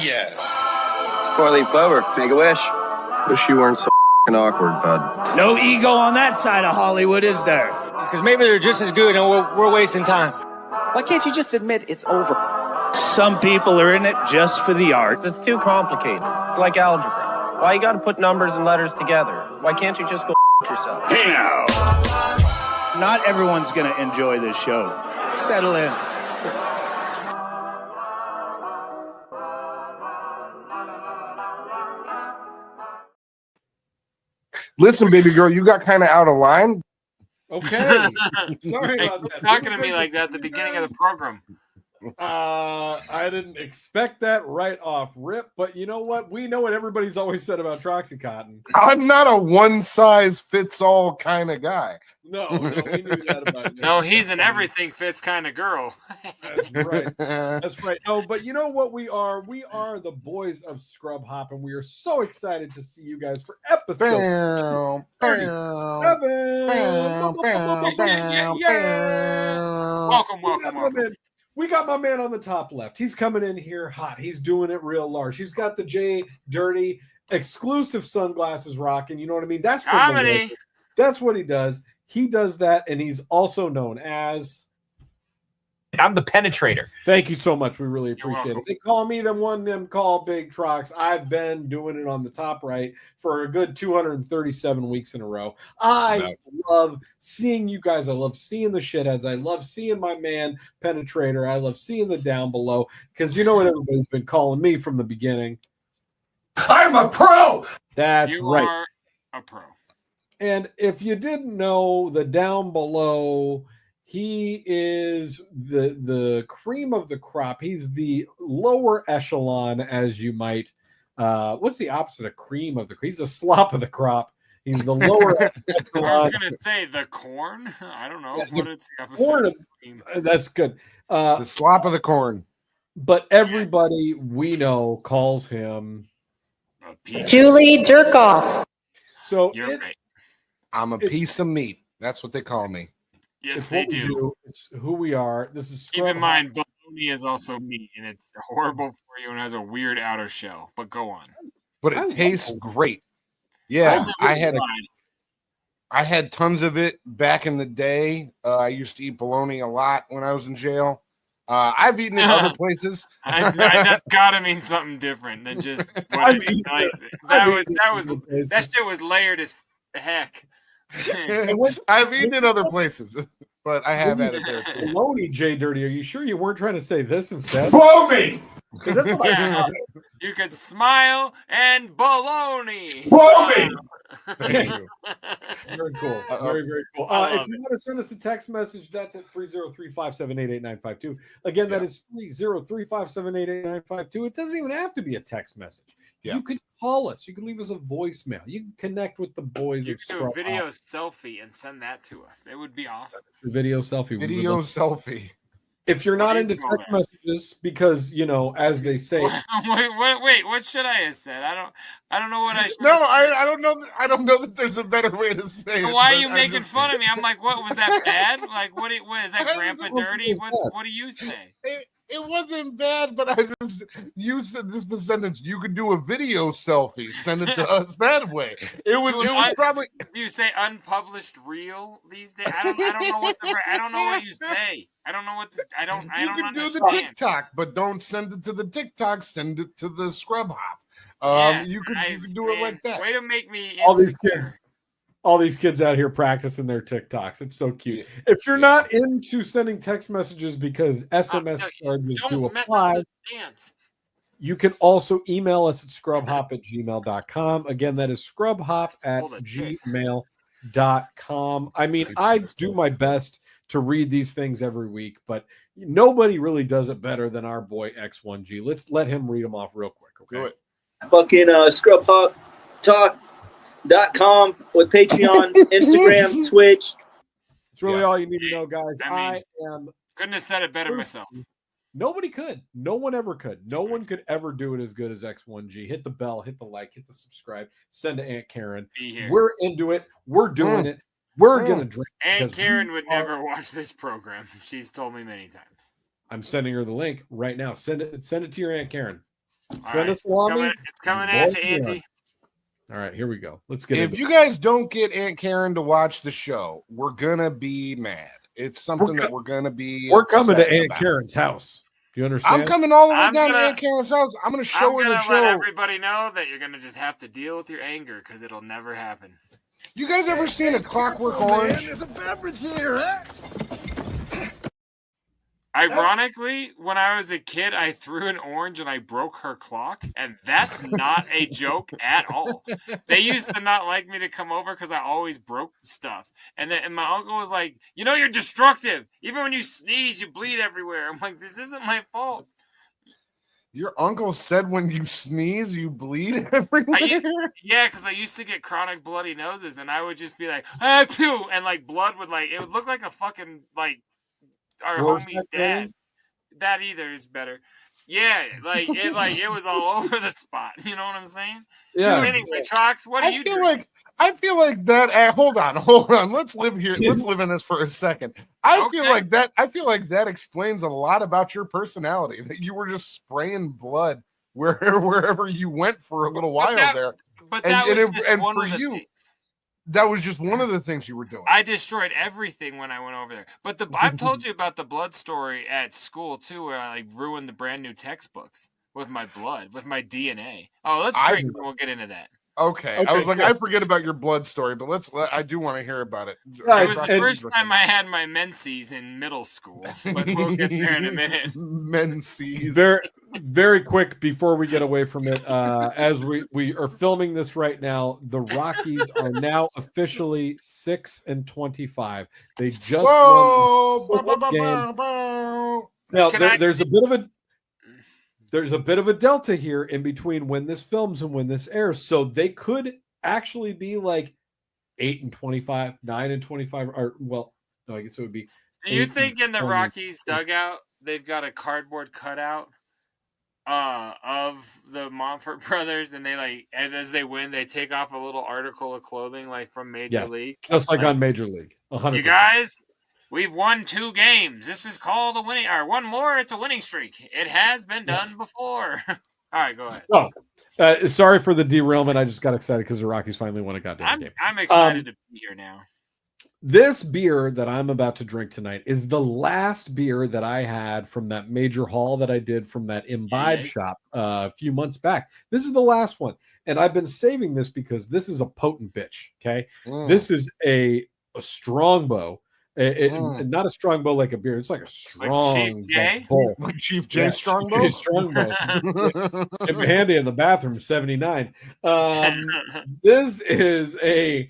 yes. It's four-leaf clover. Make a wish. Wish you weren't so awkward, bud. No ego on that side of Hollywood, is there? Because maybe they're just as good and we're wasting time. Why can't you just admit it's over? Some people are in it just for the art. It's too complicated. It's like algebra. Why you got to put numbers and letters together? Why can't you just go yourself? Hey now. Not everyone's going to enjoy this show. Settle in. Listen, baby girl, you got kind of out of line. Okay. Sorry about that. Talking to me like that at the beginning of the program. I didn't expect that right off rip, but you know what? We know what everybody's always said about Troxy Cotton. I'm not a one-size-fits-all kind of guy. No, we knew that about you. No, he's an everything fits kind of girl. That's right. That's right. No, but you know what we are? We are the boys of Scrub Hop, and we are so excited to see you guys for episode 37. Welcome. We got my man on the top left. He's coming in here hot. He's doing it real large. He's got the JDirty exclusive sunglasses rocking. You know what I mean? That's for comedy. That's what he does. He does that, and he's also known as... I'm the penetrator. Thank you so much. We really appreciate it. They call me the one them call Big Trox. I've been doing it on the top right for a good 237 weeks in a row. I love seeing you guys. I love seeing the shitheads. I love seeing my man Penetrator. I love seeing the down below because you know what everybody's been calling me from the beginning. I'm a pro. That's You right. are a pro. And if you didn't know, the down below, he is the cream of the crop. He's the lower echelon, as you might. What's the opposite of cream of the crop? He's a slop of the crop. He's the lower echelon. I was going to say the corn. I don't know what it's the opposite corn of cream. That's good. The slop of the corn. But everybody we know calls him Julie Jerkoff. So You're right. I'm a piece of meat. That's what they call me. Yes, they do. It's who we are. This is Keep in mind, bologna is also meat, and it's horrible for you and has a weird outer shell. But go on. But it tastes great. Yeah, I had tons of it back in the day. I used to eat bologna a lot when I was in jail. I've eaten it other places. That's got to mean something different than just that shit was layered as heck. I've eaten it other places, but I have had it there too. Bologna, JDirty. Are you sure you weren't trying to say this instead? Blow me. That's what I You could smile and baloney. Blow me. Thank you. Very cool. Very, very cool. If you want to send us a text message, that's at 303-578-8952. Again, that is 303-578-8952. It doesn't even have to be a text message. Yeah. You could call us. You can leave us a voicemail. You can connect with the boys. You could do a video selfie and send that to us. It would be awesome. Video selfie. Video selfie. If you're not into text messages, because you know, as they say, wait, what should I have said? I don't know what I should. No, I don't know. I don't know that there's a better way to say it. Why are you making fun of me? I'm like, what was that bad? Like, what is that, Grandpa Dirty? What do you say? It wasn't bad, but I just used the sentence. You could do a video selfie. Send it to us that way. It was probably. Do you say unpublished reel these days? I don't know what you say. I don't know what to, I don't understand. Do the TikTok, but don't send it to the TikTok. Send it to the Scrub Hop. You could do it like that. Way to make me all these kids out here practicing their TikToks. It's so cute. If you're not into sending text messages because SMS charges do apply, you can also email us at scrubhop@gmail.com. Again, that is scrubhop@gmail.com. I mean, I do my best to read these things every week, but nobody really does it better than our boy X1G. Let's let him read them off real quick. Okay. Do it. Fucking scrubhoptalk.com with Patreon, Instagram, Twitch. It's really all you need to know, guys. Couldn't have said it better myself. Nobody could. No one ever could. No one could ever do it as good as X1G. Hit the bell, hit the like, hit the subscribe, send to Aunt Karen. Be here. We're into it. We're doing it. We're going to drink. Aunt Karen would never watch this program. She's told me many times. I'm sending her the link right now. Send it to your Aunt Karen. Send us salami. It's coming at you, Auntie. All right, here we go. Let's get If you guys don't get Aunt Karen to watch the show, we're gonna be mad. It's something that we're gonna be. We're coming to Aunt about. Karen's house. Do you understand? I'm coming all the way down to Aunt Karen's house. I'm gonna show her the show. Let everybody know that you're gonna just have to deal with your anger because it'll never happen. You guys ever seen A Clockwork Orange? There's a beverage here, huh? Ironically, when I was a kid, I threw an orange and I broke her clock, and that's not a joke at all. They used to not like me to come over because I always broke stuff. And my uncle was like, "You know, you're destructive. Even when you sneeze, you bleed everywhere." I'm like, "This isn't my fault." Your uncle said when you sneeze, you bleed everywhere? Yeah, because I used to get chronic bloody noses, and I would just be like, "Ah, pew," and like blood would it would look like a fucking like. Our homie's dad. That either is better. Yeah, it was all over the spot. You know what I'm saying? Yeah. Anyway, Trox, what do you do? I feel like that. Hold on. Let's live here. Let's live in this for a second. I feel like that explains a lot about your personality. That you were just spraying blood wherever you went for a little while there. But that was just one of the things. That was just one of the things you were doing. I destroyed everything when I went over there. But I've told you about the blood story at school too, where I ruined the brand new textbooks with my blood, with my DNA. Oh, let's drink and we'll get into that. Okay. I was like, I forget about your blood story, but I do want to hear about it. It was the first time I had my menses in middle school, but we'll get there in a minute. Menses. Very, very quick before we get away from it, as we are filming this right now, the Rockies are now officially 6-25. They just won the game. Now there's a bit of a delta here in between when this films and when this airs, so they could actually be like 8-25, 9-25, or well, no, I guess it would be. Do you think in the Rockies dugout they've got a cardboard cutout of the Monfort brothers, and they and as they win, they take off a little article of clothing like from Major League, just like on Major League. 100%. You guys. We've won 2 games. This is called a winning, or one more. It's a winning streak. It has been done before. All right, go ahead. Oh, sorry for the derailment. I just got excited because the Rockies finally won a goddamn game. I'm excited to be here now. This beer that I'm about to drink tonight is the last beer that I had from that major haul that I did from that Imbibe shop a few months back. This is the last one, and I've been saving this because this is a potent bitch. Okay, this is a strongbow. Not a strongbow like a beer. It's like a strong bowl. Like Chief J Strongbow? Strongbow. Came handy in the bathroom, 79. This is a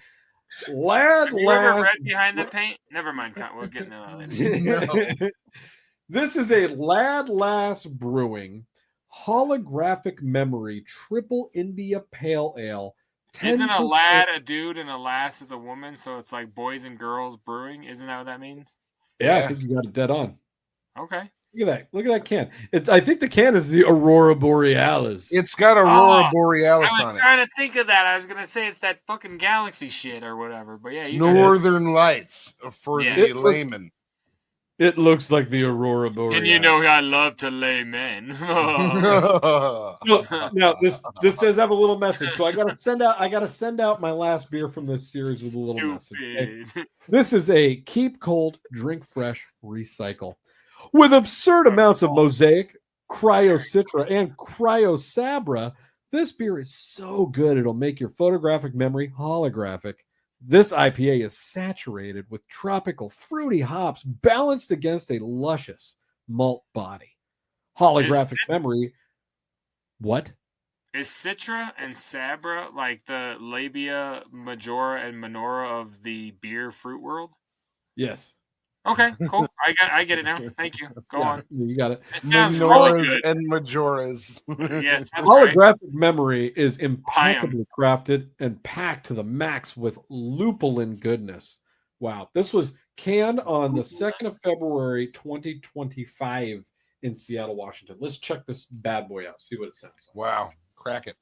lad. Have you ever read behind the paint? Never mind. We'll get into that. This is a Lad Lass Brewing holographic memory triple India Pale Ale. Isn't a lad a dude and a lass is a woman? So it's like boys and girls brewing. Isn't that what that means? Yeah, I think you got it dead on. Okay. Look at that. Look at that can. I think the can is the Aurora Borealis. It's got Aurora Borealis on it. I was trying to think of that. I was going to say it's that fucking galaxy shit or whatever. But yeah. Northern Lights for the layman. It looks like the Aurora Borealis. And you know I love to lay men. Now this does have a little message, so I gotta send out my last beer from this series with a little message. Okay? This is a keep cold, drink fresh, recycle. With absurd amounts of Mosaic, Cryo Citra, and Cryo Sabra, this beer is so good it'll make your photographic memory holographic. This IPA is saturated with tropical fruity hops balanced against a luscious malt body. Holographic memory. What? Is Citra and Sabra like the labia majora and minora of the beer fruit world? Yes. Okay, cool. I get it now. Thank you. Go on. You got it. It sounds really good. And majoras. Yes, that's holographic memory is impeccably crafted and packed to the max with lupulin goodness. Wow. This was canned on the 2nd of February, 2025 in Seattle, Washington. Let's check this bad boy out. See what it sounds like. Wow. Crack it.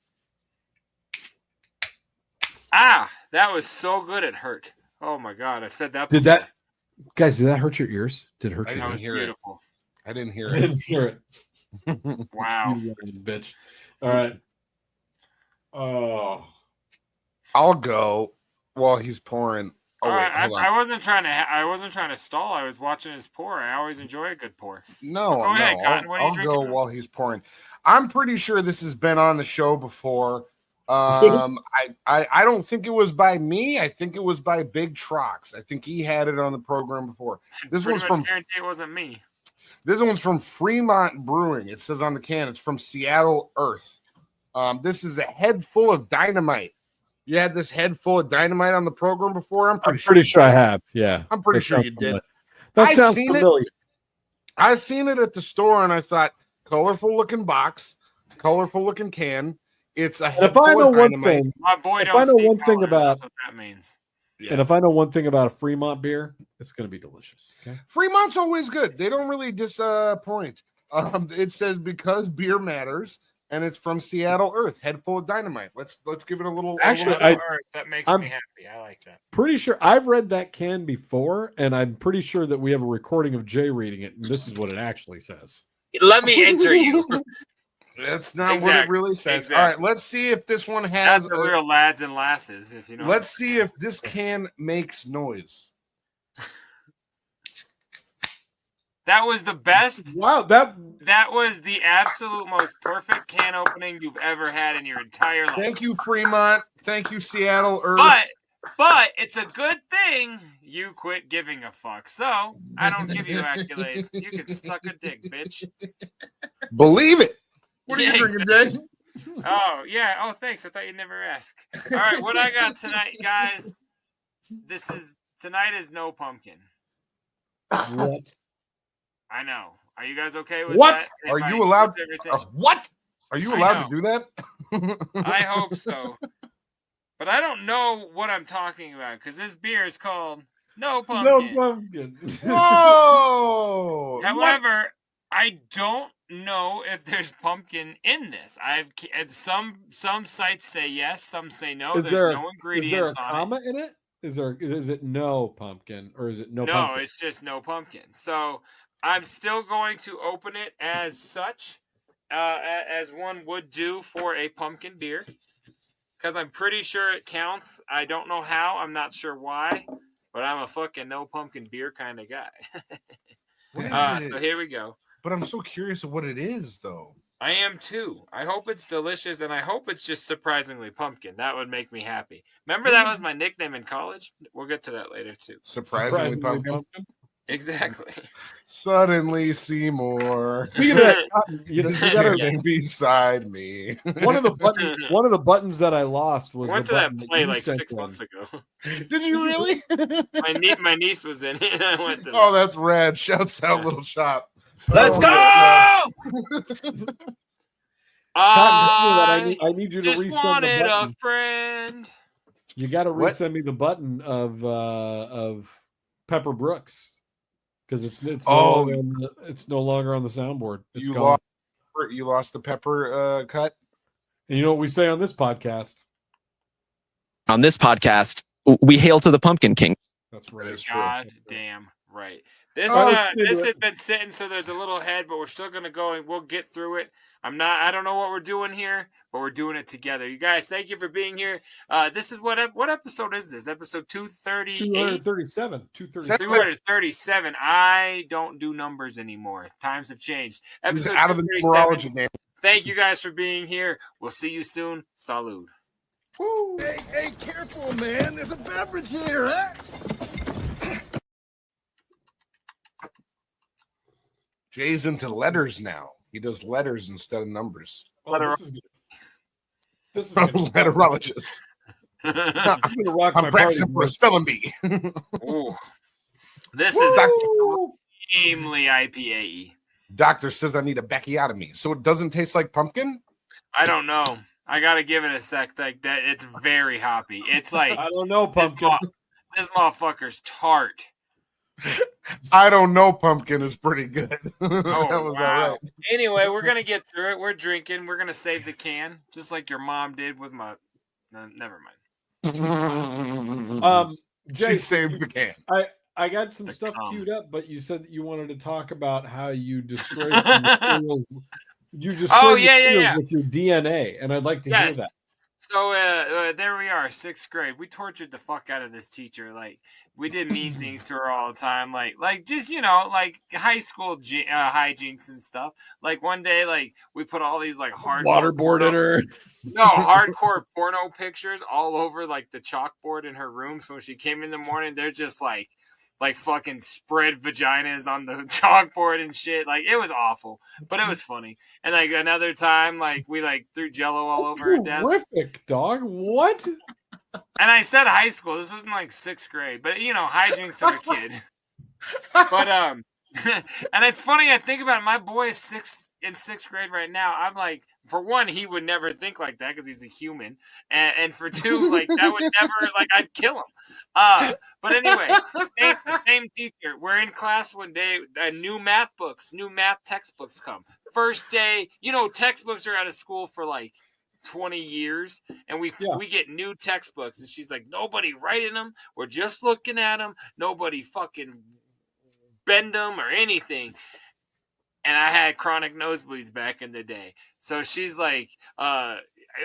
Ah, that was so good it hurt. Oh my God. I said that before. Guys, did that hurt your ears? Did it hurt your ears? Beautiful. I didn't hear it. I didn't hear it. Wow. You bitch. All right. Oh, I'll go while he's pouring. Oh, wait, I, hold on. I wasn't trying to. I wasn't trying to stall. I was watching his pour. I always enjoy a good pour. No, Go ahead, Cotton. What are you I'll drinking go on? while he's pouring. I'm pretty sure this has been on the show before. I don't think it was by me. I think it was by Big Trox. I think he had it on the program before. This Pretty one's much from guarantee it wasn't me. This one's from Fremont Brewing. It says on the can it's from Seattle Earth. This is a head full of dynamite. You had this head full of dynamite on the program before? I'm pretty sure I have. Yeah. I'm pretty That sure sounds you did. familiar. That I've sounds seen familiar. I've seen it at the store, and I thought, colorful looking box, colorful looking can. It's a And head if I full know of one dynamite. thing, My boy if don't I know see one thing color. about, That's what that means. Yeah. and if I know one thing about a Fremont beer, it's going to be delicious. Okay. Fremont's always good. They don't really disappoint. It says because beer matters, and it's from Seattle Earth, head full of dynamite. Let's give it a little. Actually, All right, that makes I'm me happy. I like that. pretty sure I've read that can before, and I'm pretty sure that we have a recording of Jay reading it, and this is what it actually says. Let me enter you. That's not what it really says. Exactly. All right, let's see if this one has. That's the real lads and lasses, if you know. Let's see if this can makes noise. That was the best. Wow, that was the absolute most perfect can opening you've ever had in your entire life. Thank you, Fremont. Thank you, Seattle Earth. But it's a good thing you quit giving a fuck. So I don't give you accolades. You can suck a dick, bitch. Believe it. What are Yeah, you drinking, Jay? Oh, yeah. Oh, thanks. I thought you'd never ask. All right, what I got tonight, guys. Tonight is no pumpkin. What? I know. Are you guys okay with What? that? Are you allowed? What? Are you I allowed know. to do that? I hope so. But I don't know what I'm talking about because this beer is called No Pumpkin. No pumpkin. Whoa! However, I don't know if there's pumpkin in this. Some sites say yes, some say no. There's no ingredients is there a on comma in it? Is it no pumpkin or is it no? No, pumpkin? it's just no pumpkin. So I'm still going to open it as such, as one would do for a pumpkin beer, because I'm pretty sure it counts. I don't know how. I'm not sure why, but I'm a fucking no pumpkin beer kind of guy. So here we go. But I'm so curious of what it is, though. I am too. I hope it's delicious, and I hope it's just surprisingly pumpkin. That would make me happy. Remember, that was my nickname in college. We'll get to that later too. Surprisingly pumpkin. Exactly. Suddenly Seymour. Speaking of that, you know, you gotta, sitting beside me. one of the buttons that I lost was I went the to that button play you like sent 6 in. months ago. Did you really? My niece was in it. And I went to Oh, that's rad. Shouts out, little shop. Let's go! I need you to just resend wanted the a button. friend. You got to What? resend me the button of Pepper Brooks because it's Oh. no longer on the soundboard. It's You gone. lost the pepper cut. And you know what we say on this podcast? On this podcast, we hail to the Pumpkin King. That's right. That's true. God damn right. This Oh, this has been sitting, so there's a little head, but we're still gonna go and we'll get through it. I don't know what we're doing here, but we're doing it together. You guys, thank you for being here. This is what episode is this? Episode 238? 237. 237. I don't do numbers anymore. Times have changed. He's Episode out of the 237. numerology game. Thank you guys for being here. We'll see you soon. Salud. Hey, careful, man. There's a beverage here, huh? Jay's into letters now. He does letters instead of numbers. Oh, this is Letterologist. I'm gonna rock I'm my practicing party for a spelling bee. Ooh. This is extremely IPA-y. Doctor says I need a backiotomy, so it doesn't taste like pumpkin. I don't know. I gotta give it a sec. Like that, it's very hoppy. It's like I don't know, pumpkin. This motherfucker's tart. I don't know. Pumpkin is pretty good. Oh, That was wow. all right. Anyway, we're gonna get through it. We're drinking. We're gonna save the can, just like your mom did with my. No, never mind. Jay, She saved the can. I got some stuff calm. queued up, but you said that you wanted to talk about how you destroyed some materials You destroyed yeah. with your DNA, and I'd like to hear that. So there we are, 6th grade. We tortured the fuck out of this teacher. Like, we did mean things to her all the time. Like just, like high school hijinks and stuff. Like one day, like we put all these like waterboarded her. No, hardcore porno pictures all over like the chalkboard in her room. So when she came in the morning, they're just like fucking spread vaginas on the chalkboard and shit. Like, it was awful, but it was funny. And like another time, like we like threw Jello all over her desk. Horrific, dog. What? And I said high school. This wasn't like 6th grade, but hijinks of a kid. But and it's funny. I think about it, my boy is in 6th grade right now. I'm like, for one, he would never think like that because he's a human, and for two, like that would never I'd kill him. But anyway, same teacher. We're in class one day. New math textbooks come. First day, textbooks are out of school for like 20 years, and we get new textbooks, and she's like, nobody writing them. We're just looking at them. Nobody fucking bend them or anything. And I had chronic nosebleeds back in the day. So she's like, I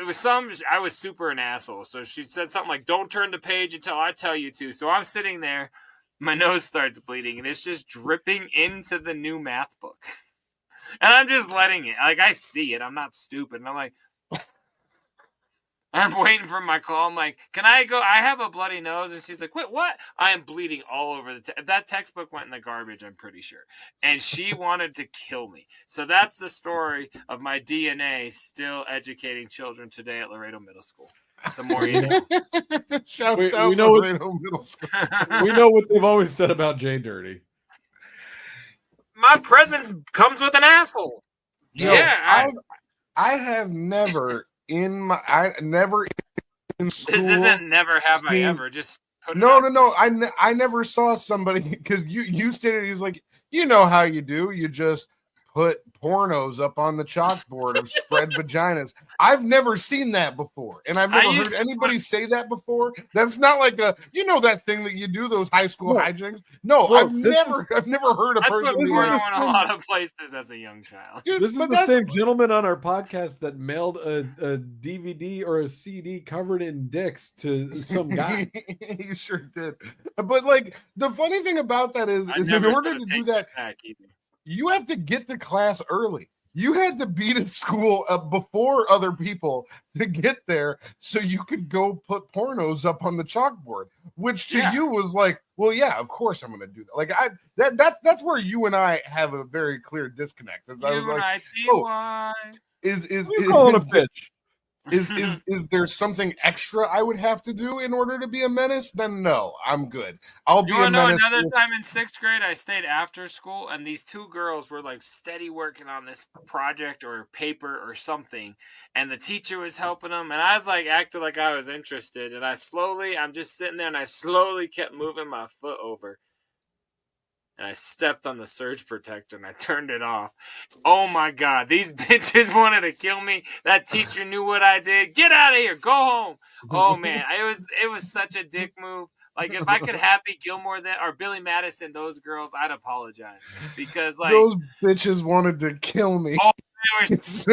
was super an asshole. So she said something like, don't turn the page until I tell you to. So I'm sitting there, my nose starts bleeding, and it's just dripping into the new math book. And I'm just letting it. Like, I see it. I'm not stupid. And I'm like, I'm waiting for my call. I'm like, can I go? I have a bloody nose. And she's like, wait, what? I am bleeding all over that textbook went in the garbage, I'm pretty sure. And she wanted to kill me. So that's the story of my DNA still educating children today at Laredo Middle School. The more you know. Shouts out Laredo Middle School. We know what they've always said about JDirty. My presence comes with an asshole. I have never... I never in school. This isn't never have I ever. Just no. I never saw somebody, because you stated, he's like, you know how you do. You just put pornos up on the chalkboard of spread vaginas. I've never seen that before, and I've never heard anybody say that before. That's not like that thing that you do, those high school hijinks. No, I've never heard a person do that. I went a lot of places as a young child. Dude, this is the same gentleman on our podcast that mailed a DVD or a CD covered in dicks to some guy. You sure did. But like, the funny thing about that is in order to do that, you have to get to class early. You had to be to school before other people to get there, so you could go put pornos up on the chalkboard. Which to you was like, well, yeah, of course I'm going to do that. Like that's where you and I have a very clear disconnect. As I was like, is calling a bitch? Is there something extra I would have to do in order to be a menace? Then no, I'm good. I'll be a menace. Another time in 6th grade, I stayed after school, and these two girls were like steady working on this project or paper or something, and the teacher was helping them, and I was like acting like I was interested, and I'm just sitting there, and I slowly kept moving my foot over. And I stepped on the surge protector and I turned it off. Oh my God, these bitches wanted to kill me. That teacher knew what I did. Get out of here, go home. Oh man, it was such a dick move. Like, if I could Happy Gilmore or Billy Madison those girls, I'd apologize, because like those bitches wanted to kill me. Oh, they were so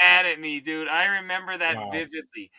mad at me, dude. I remember that vividly.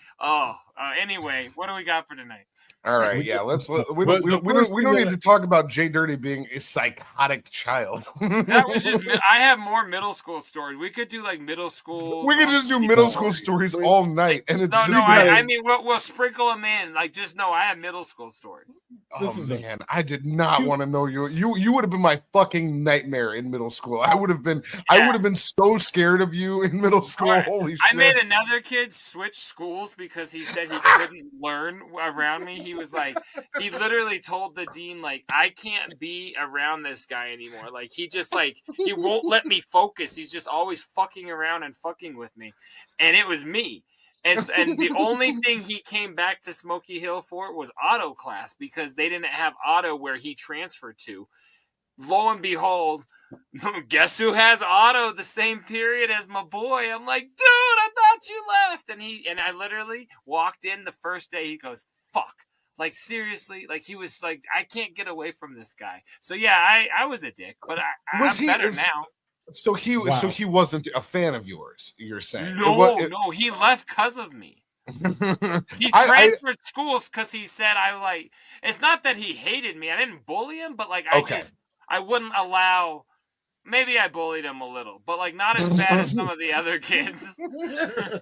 Anyway, what do we got for tonight? All right, we don't need to talk about JDirty being a psychotic child. That was just. I have more middle school stories. We could do like middle school. We could just do middle school stories all night, and it's I mean, we'll sprinkle them in. Like, just know I have middle school stories. Oh man, I did not want to know you. You would have been my fucking nightmare in middle school. I would have been so scared of you in middle school. Right. Holy shit! I made another kid switch schools because he said he couldn't learn around me. He was like, he literally told the dean, like, I can't be around this guy anymore. Like, he just like, he won't let me focus. He's just always fucking around and fucking with me. And it was me. And the only thing he came back to Smoky Hill for was auto class, because they didn't have auto where he transferred to. Lo and behold, guess who has auto the same period as my boy? I'm like, dude, I thought you left. And I literally walked in the first day. He goes, fuck. Like, seriously, like, he was like, I can't get away from this guy. So yeah, I was a dick, but I'm better now. So he wasn't a fan of yours. You're saying? No, he left because of me. He transferred schools because he said it's not that he hated me. I didn't bully him, but I wouldn't allow. Maybe I bullied him a little, but not as bad as some of the other kids. I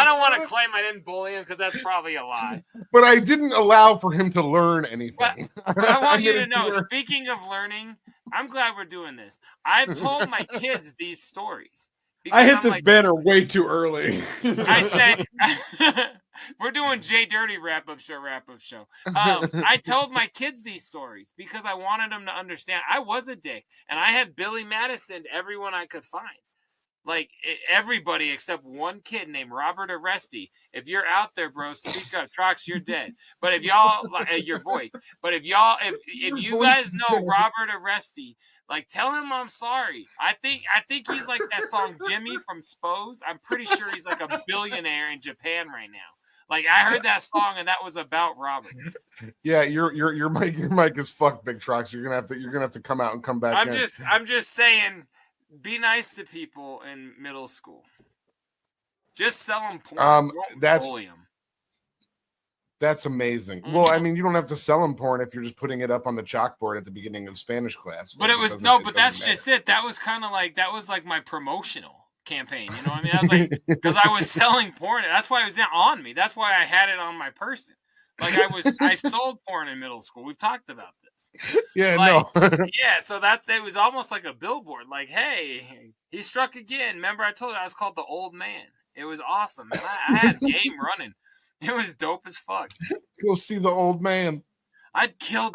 don't want to claim I didn't bully him because that's probably a lie. But I didn't allow for him to learn anything. But I want you to know, speaking of learning, I'm glad we're doing this. I've told my kids these stories. I hit this banner way too early. I said, we're doing JDirty wrap-up show. I told my kids these stories because I wanted them to understand I was a dick. And I had Billy Madison to everyone I could find. Everybody except one kid named Robert Aresti. If you're out there, bro, speak up. Trox, you're dead. But if y'all, your voice. But if you guys know Robert Aresti, tell him I'm sorry. I think he's like that song Jimmy from Spose. I'm pretty sure he's like a billionaire in Japan right now. I heard that song and that was about Robert. Yeah, your mic is fucked, Big Trox. You're gonna have to come out and come back. I'm just saying, be nice to people in middle school. Just sell them porn. Bully them. That's amazing. Mm-hmm. Well, I mean, you don't have to sell them porn if you're just putting it up on the chalkboard at the beginning of Spanish class. But that's just it. That was kind of like my promotional campaign. You know what I mean? I was because I was selling porn. That's why it was on me. That's why I had it on my person. I sold porn in middle school. We've talked about this. Yeah, yeah, so it was almost like a billboard. Hey, he struck again. Remember I told you I was called the old man. It was awesome. And I had game running. It was dope as fuck. Go see the old man. I'd kill.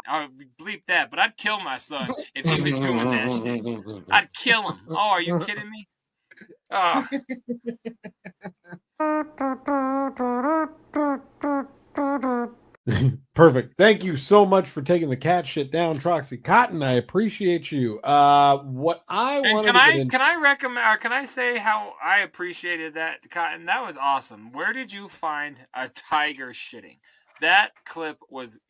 I would bleep that, but I'd kill my son if he was doing that shit. I'd kill him. Oh, are you kidding me? Oh. Perfect. Thank you so much for taking the cat shit down, Troxy Cotton. I appreciate you. What I want can I recommend, or can I say how I appreciated that, Cotton? That was awesome. Where did you find a tiger shitting? That clip was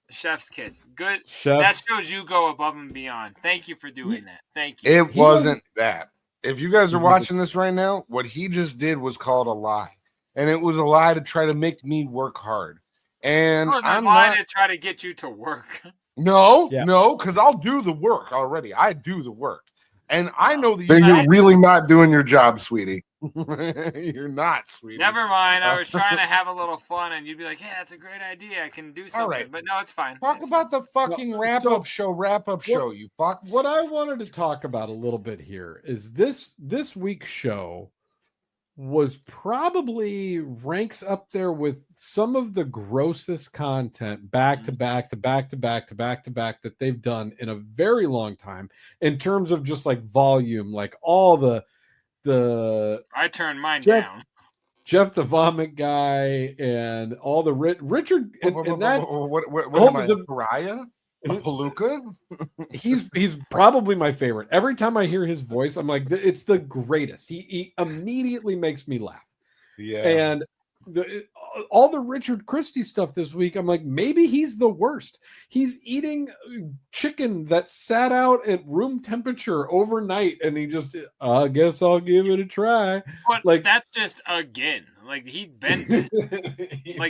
chef's kiss. Good. That shows you go above and beyond. Thank you for doing that. Thank you. It wasn't that. If you guys are watching this right now, what he just did was called a lie. And it was a lie to try to make me work hard. And I'm not to try to get you to work. No, because I'll do the work already. I do the work. And I know that you're really not doing your job, sweetie. You're not, sweetie. Never mind. I was trying to have a little fun, and you'd be like, "Hey, that's a great idea. I can do something." Right. But no, it's fine. Talk about the fucking wrap-up show, you fucks. What I wanted to talk about a little bit here is this week's show was probably ranks up there with some of the grossest content back to back that they've done in a very long time in terms of just volume, all the I turned mine down. Jeff the Vomit Guy and all the Richard and that's what am I, Pariah? A Palooka? He's probably my favorite. Every time I hear his voice, I'm like, it's the greatest. He immediately makes me laugh. Yeah. And all the Richard Christie stuff this week, I'm like, maybe he's the worst. He's eating chicken that sat out at room temperature overnight, and he just, I guess I'll give it a try. But that's just again, he'd been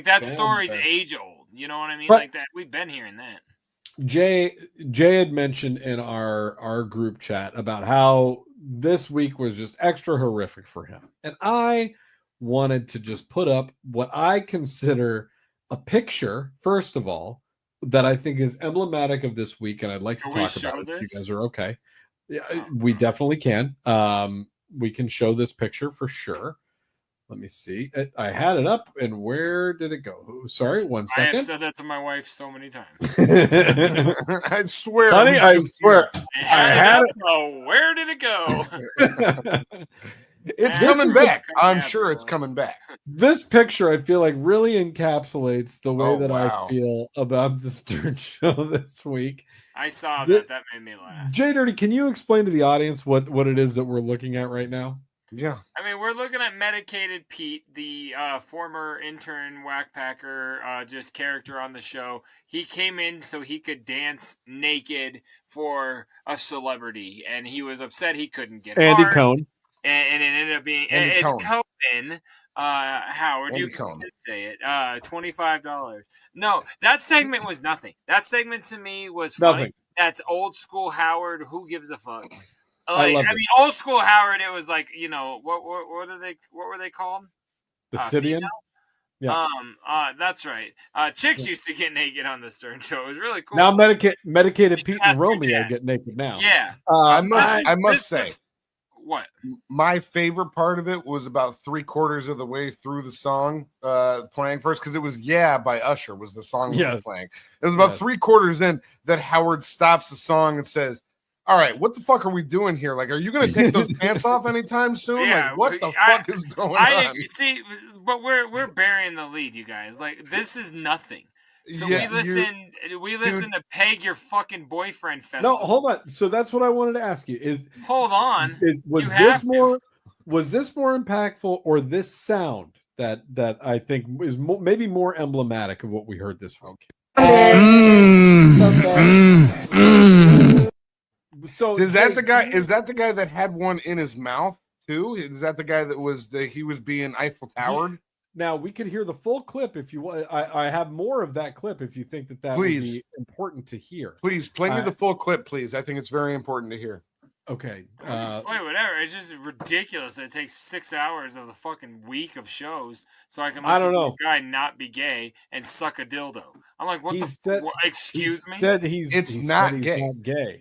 that story's age old. You know what I mean? That we've been hearing that. Jay had mentioned in our group chat about how this week was just extra horrific for him. And I wanted to just put up what I consider a picture, first of all, that I think is emblematic of this week. And I'd like to talk about it if you guys are okay. Yeah, we definitely can. We can show this picture for sure. Let me see. I had it up, and where did it go? Sorry, 1 second. I have said that to my wife so many times. I swear, honey, I swear. I had it. Oh, where did it go? It's coming back. I'm sure it's coming back. This picture, I feel like, really encapsulates the way I feel about the Stern Show this week. I saw that. That made me laugh. JDirty, can you explain to the audience what it is that we're looking at right now? Yeah. I mean, we're looking at Medicated Pete, the former intern whackpacker, just character on the show. He came in so he could dance naked for a celebrity, and he was upset he couldn't get Andy hard. Cohn. And it ended up being Andy it's Cohn. Cohen. Howard, Andy you Cohn. did say it. $25. No, that segment was nothing. That segment to me was funny. Nothing. That's old school Howard. Who gives a fuck? I Like, love I mean, old school Howard. It was like, you know, what were they called? The Sibian. Female? Yeah. That's right. Chicks used to get naked on the Stern Show. It was really cool. Now medicated Pete and Ask your Romeo dad. get naked now. Yeah. I must say, what my favorite part of it was about 3/4 of the way through the song playing first, because it was "Yeah" by Usher was the song that was playing. It was about 3/4 in that Howard stops the song and says, "All right, what the fuck are we doing here? Like, are you going to take those pants off anytime soon? Yeah, like, what the fuck is going on?" See, but we're burying the lead, you guys. Like, this is nothing. So Yeah, we listen to Peg Your Fucking Boyfriend Festival. No, hold on. So that's what I wanted to ask you. Hold on. Was this more impactful, or this sound that I think is maybe more emblematic of what we heard this week? So is that the guy that had one in his mouth too? Is that the guy that he was being Eiffel Towered? Now we could hear the full clip if you want. I have more of that clip if you think that would be important to hear. Please play me the full clip, please. I think it's very important to hear. Okay. Play whatever. It's just ridiculous that it takes 6 hours of the fucking week of shows so I can listen to a guy not be gay and suck a dildo. I'm like, what excuse me? It's not gay.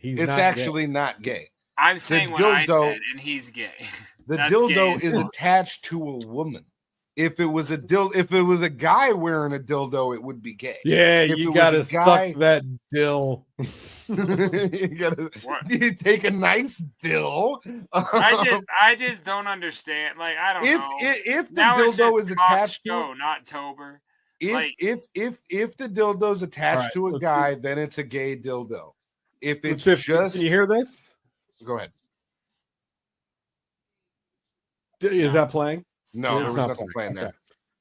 It's actually not gay. I'm saying what I said, and he's gay. The dildo is attached to a woman. If it was a guy wearing a dildo, it would be gay. Yeah, you gotta suck that dill. you take a nice dill. I just don't understand. Like, I don't know. If the now dildo is attached to not Tober. If the dildo's attached to a guy, then it's a gay dildo. If it's just, can you hear this? Go ahead. Is that playing? No, there was nothing playing there.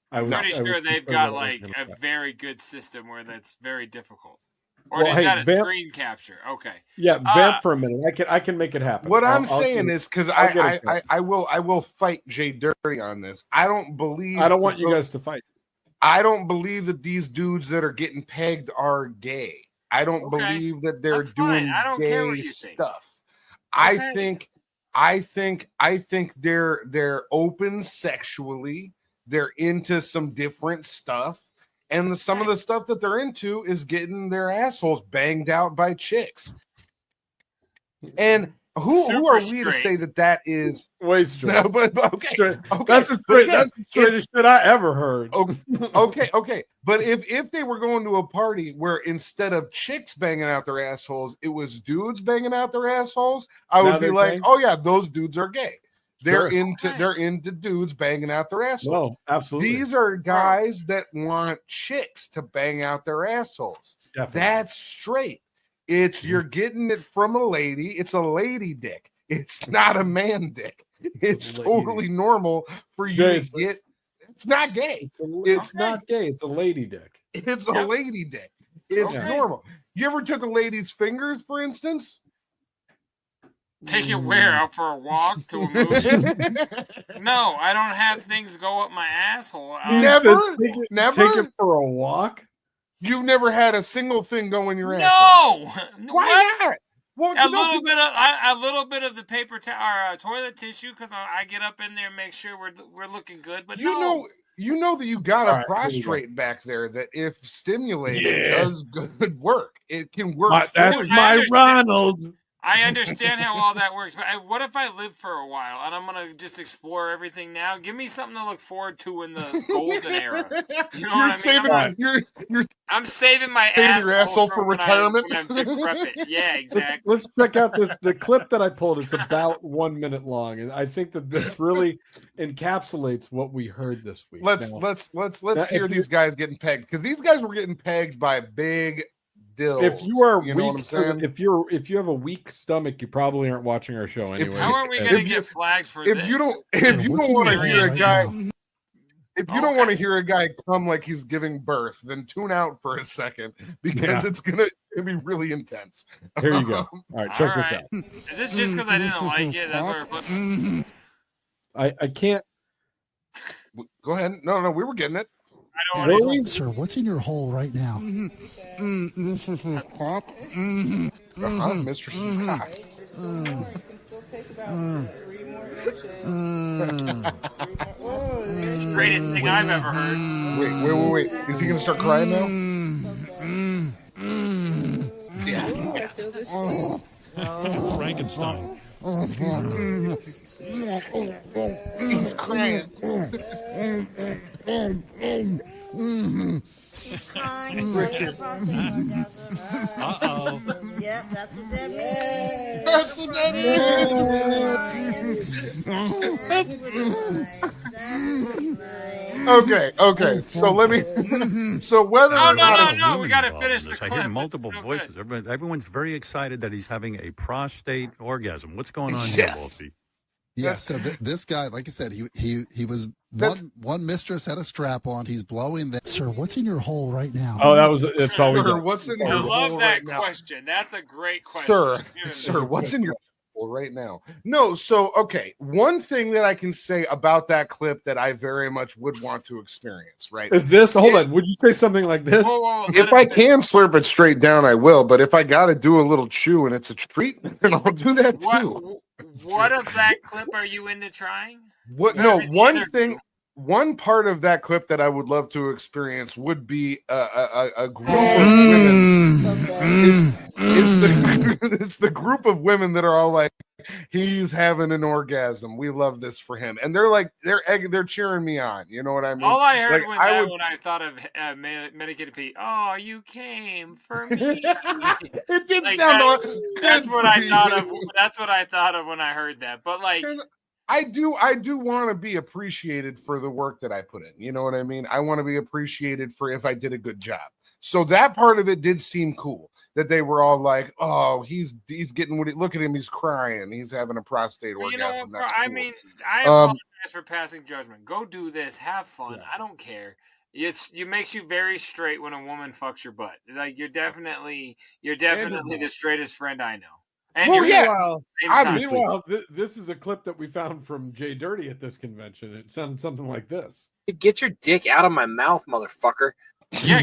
I'm pretty sure they've got like a very good system where that's very difficult. Or is that a screen capture? Okay. Yeah, vamp for a minute. I can make it happen. What I'm saying is, because I will fight JDirty on this. I don't want you guys to fight. I don't believe that these dudes that are getting pegged are gay. I don't believe that they're doing gay stuff. I think they're open sexually. They're into some different stuff, and some of the stuff that they're into is getting their assholes banged out by chicks. And who are we to say that is way straight? No, but okay. That's the straightest shit I ever heard. Okay. But if they were going to a party where instead of chicks banging out their assholes, it was dudes banging out their assholes, I would be like, oh yeah, those dudes are gay. They're into dudes banging out their assholes. No, absolutely. These are guys that want chicks to bang out their assholes. Definitely. That's straight. You're getting it from a lady. It's a lady dick. It's not a man dick. It's totally normal for you to get. It's not gay. It's not gay. It's a lady dick. It's a lady dick. It's normal. You ever took a lady's fingers, for instance? Take it where? Out for a walk to a movie? No, I don't have things go up my asshole. Never? Take it for a walk? You've never had a single thing go in your asshole? No. Why not? Well, a little bit of the paper toilet tissue, because I get up in there and make sure we're looking good. But you know that you got a prostrate back there that, if stimulated, does good work. It can work. That's my Ronald. I understand how all that works, but what if I live for a while and I'm gonna just explore everything now? Give me something to look forward to in the golden era. You know what I mean? I'm saving my asshole for retirement. When I'm decrepit. Yeah, exactly. Let's check out the clip that I pulled. It's about 1 minute long, and I think that this really encapsulates what we heard this week. Let's hear these guys getting pegged, because these guys were getting pegged by big dills. If you are you know what I'm weak, saying? if you have a weak stomach, you probably aren't watching our show anyway. How are we going to get flagged for this? If you don't want to hear a guy, if you don't want to hear a guy come like he's giving birth, then tune out for a second because it's gonna be really intense. Here you go. All right, check this out. Is this just because I didn't like it? That's why we're putting. I can't. Go ahead. No, we were getting it. I don't want Sir, what's in your hole right now? This is his cock. Mistress's cock. Greatest thing I've ever heard. Wait. Is he gonna start crying now? Yeah. Frankenstein. He's crying. Uh-oh. Yep, that's what that means. That's what that is. Okay. So let me. So whether or not no, we got to finish the clip. I hear multiple voices. Everyone's very excited that he's having a prostate orgasm. What's going on here, Wolfie? Yeah, so this guy, like I said, he was one mistress had a strap on. He's blowing that. Sir, what's in your hole right now? Oh, that's all we got. What's in I your love hole that right question. That's a great question. Sir, what's in your hole right now? No, so okay. One thing that I can say about that clip that I very much would want to experience, right? Is this? Hold on. Would you say something like this? If I can slurp it straight down, I will. But if I got to do a little chew and it's a treat, then I'll do that too. What of that clip are you into trying? One part of that clip that I would love to experience would be a group of women. It's the group of women that are all like, he's having an orgasm. We love this for him, and they're cheering me on. You know what I mean? All I heard when I thought of medicated Pete. Oh, you came for me. It did like sound. That's what I thought of. That's what I thought of when I heard that. But like. I do want to be appreciated for the work that I put in. You know what I mean? I want to be appreciated for if I did a good job. So that part of it did seem cool that they were all like, "Oh, he's getting look at him, he's crying, he's having a prostate orgasm." That's cool. I mean, I apologize for passing judgment. Go do this, have fun. Yeah. I don't care. It makes you very straight when a woman fucks your butt. Like you're definitely the straightest friend I know. And meanwhile, this is a clip that we found from JDirty at this convention. It sounded something like this. Get your dick out of my mouth, motherfucker. Yeah,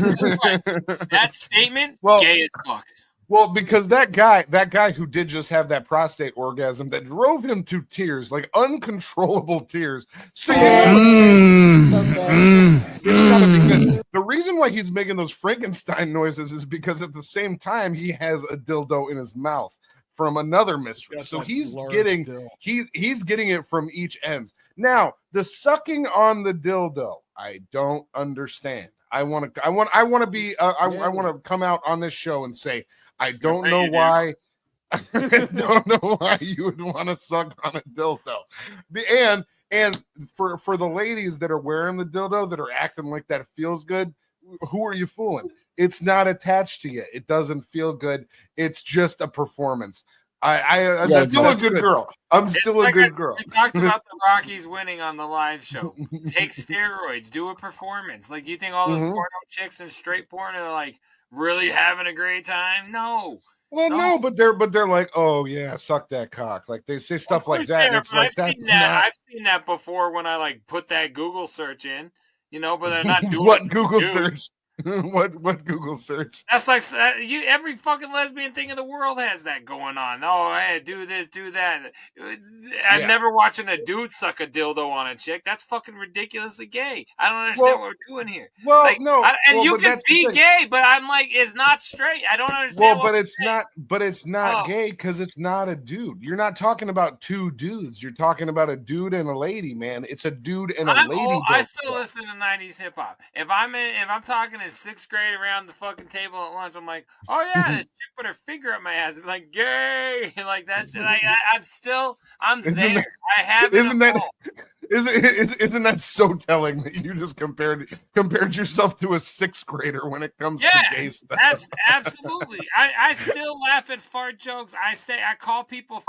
that statement, gay as fuck. Well, because that guy who did just have that prostate orgasm that drove him to tears, like uncontrollable tears. So it's gotta be good. The reason why he's making those Frankenstein noises is because at the same time he has a dildo in his mouth from another mistress. So he's getting it from each end. Now, the sucking on the dildo, I don't understand. I want to come out on this show and say I don't know why. I don't know why you would want to suck on a dildo. And for the ladies that are wearing the dildo that are acting like that feels good, who are you fooling? It's not attached to you. It doesn't feel good. It's just a performance. I'm still a good girl. I'm still a good girl. We talked about the Rockies winning on the live show. Take steroids, do a performance. Like, you think all those porno chicks and straight porn are like really having a great time? No. Well, no, but they're like, oh yeah, suck that cock. Like they say stuff like that. It's like I've seen that before when I like put that Google search in, but they're not doing what Google search. What Google search? That's like every fucking lesbian thing in the world has that going on. Oh, hey, do this, do that. I've never watched a dude suck a dildo on a chick. That's fucking ridiculously gay. I don't understand what we're doing here. Well, like, no, you can be gay, but I'm like, it's not straight. I don't understand. Well, but it's not gay because it's not a dude. You're not talking about two dudes. You're talking about a dude and a lady, man. It's a dude and a lady. I still listen to 90s hip hop. If I'm talking to in 6th grade around the fucking table at lunch. I'm like, oh yeah, this chick put her finger up my ass. I'm like, gay, and like that shit. I'm there. I haven't evolved. Isn't that so telling that you just compared yourself to a 6th grader when it comes to gay stuff? Absolutely. I still laugh at fart jokes. I call people.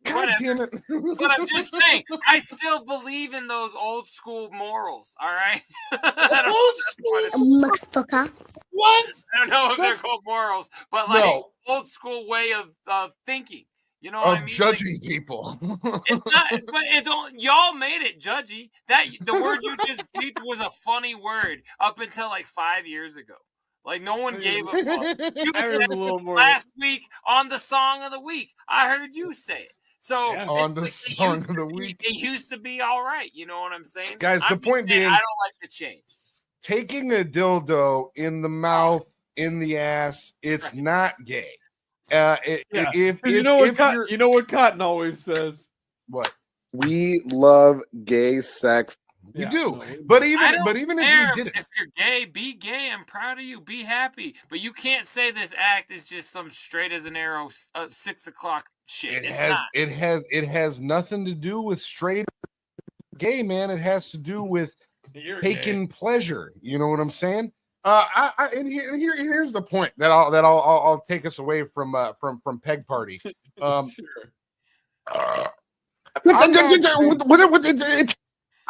God damn it. But I'm just saying, I still believe in those old school morals. All right. Motherfucker. What? I don't know if they're called morals, but like old school way of thinking. You know what I mean? Judging people. It's not, but it don't. Y'all made it judgy. That the word you just bleeped was a funny word up until like 5 years ago. Like no one gave a fuck. You said last week on the song of the week. I heard you say it. So on the song of the week, it used to be all right. You know what I'm saying, guys? The point being, I don't like the change. Taking a dildo in the mouth, in the ass, it's not gay. You know what Cotton always says? What? We love gay sex. We do, but even if we did it, if you're gay, be gay. I'm proud of you. Be happy, but you can't say this act is just some straight as an arrow 6 o'clock shit. It has nothing to do with straight or gay, man. It has to do with taking pleasure. You know what I'm saying? Here's the point that I'll take us away from Peg Party.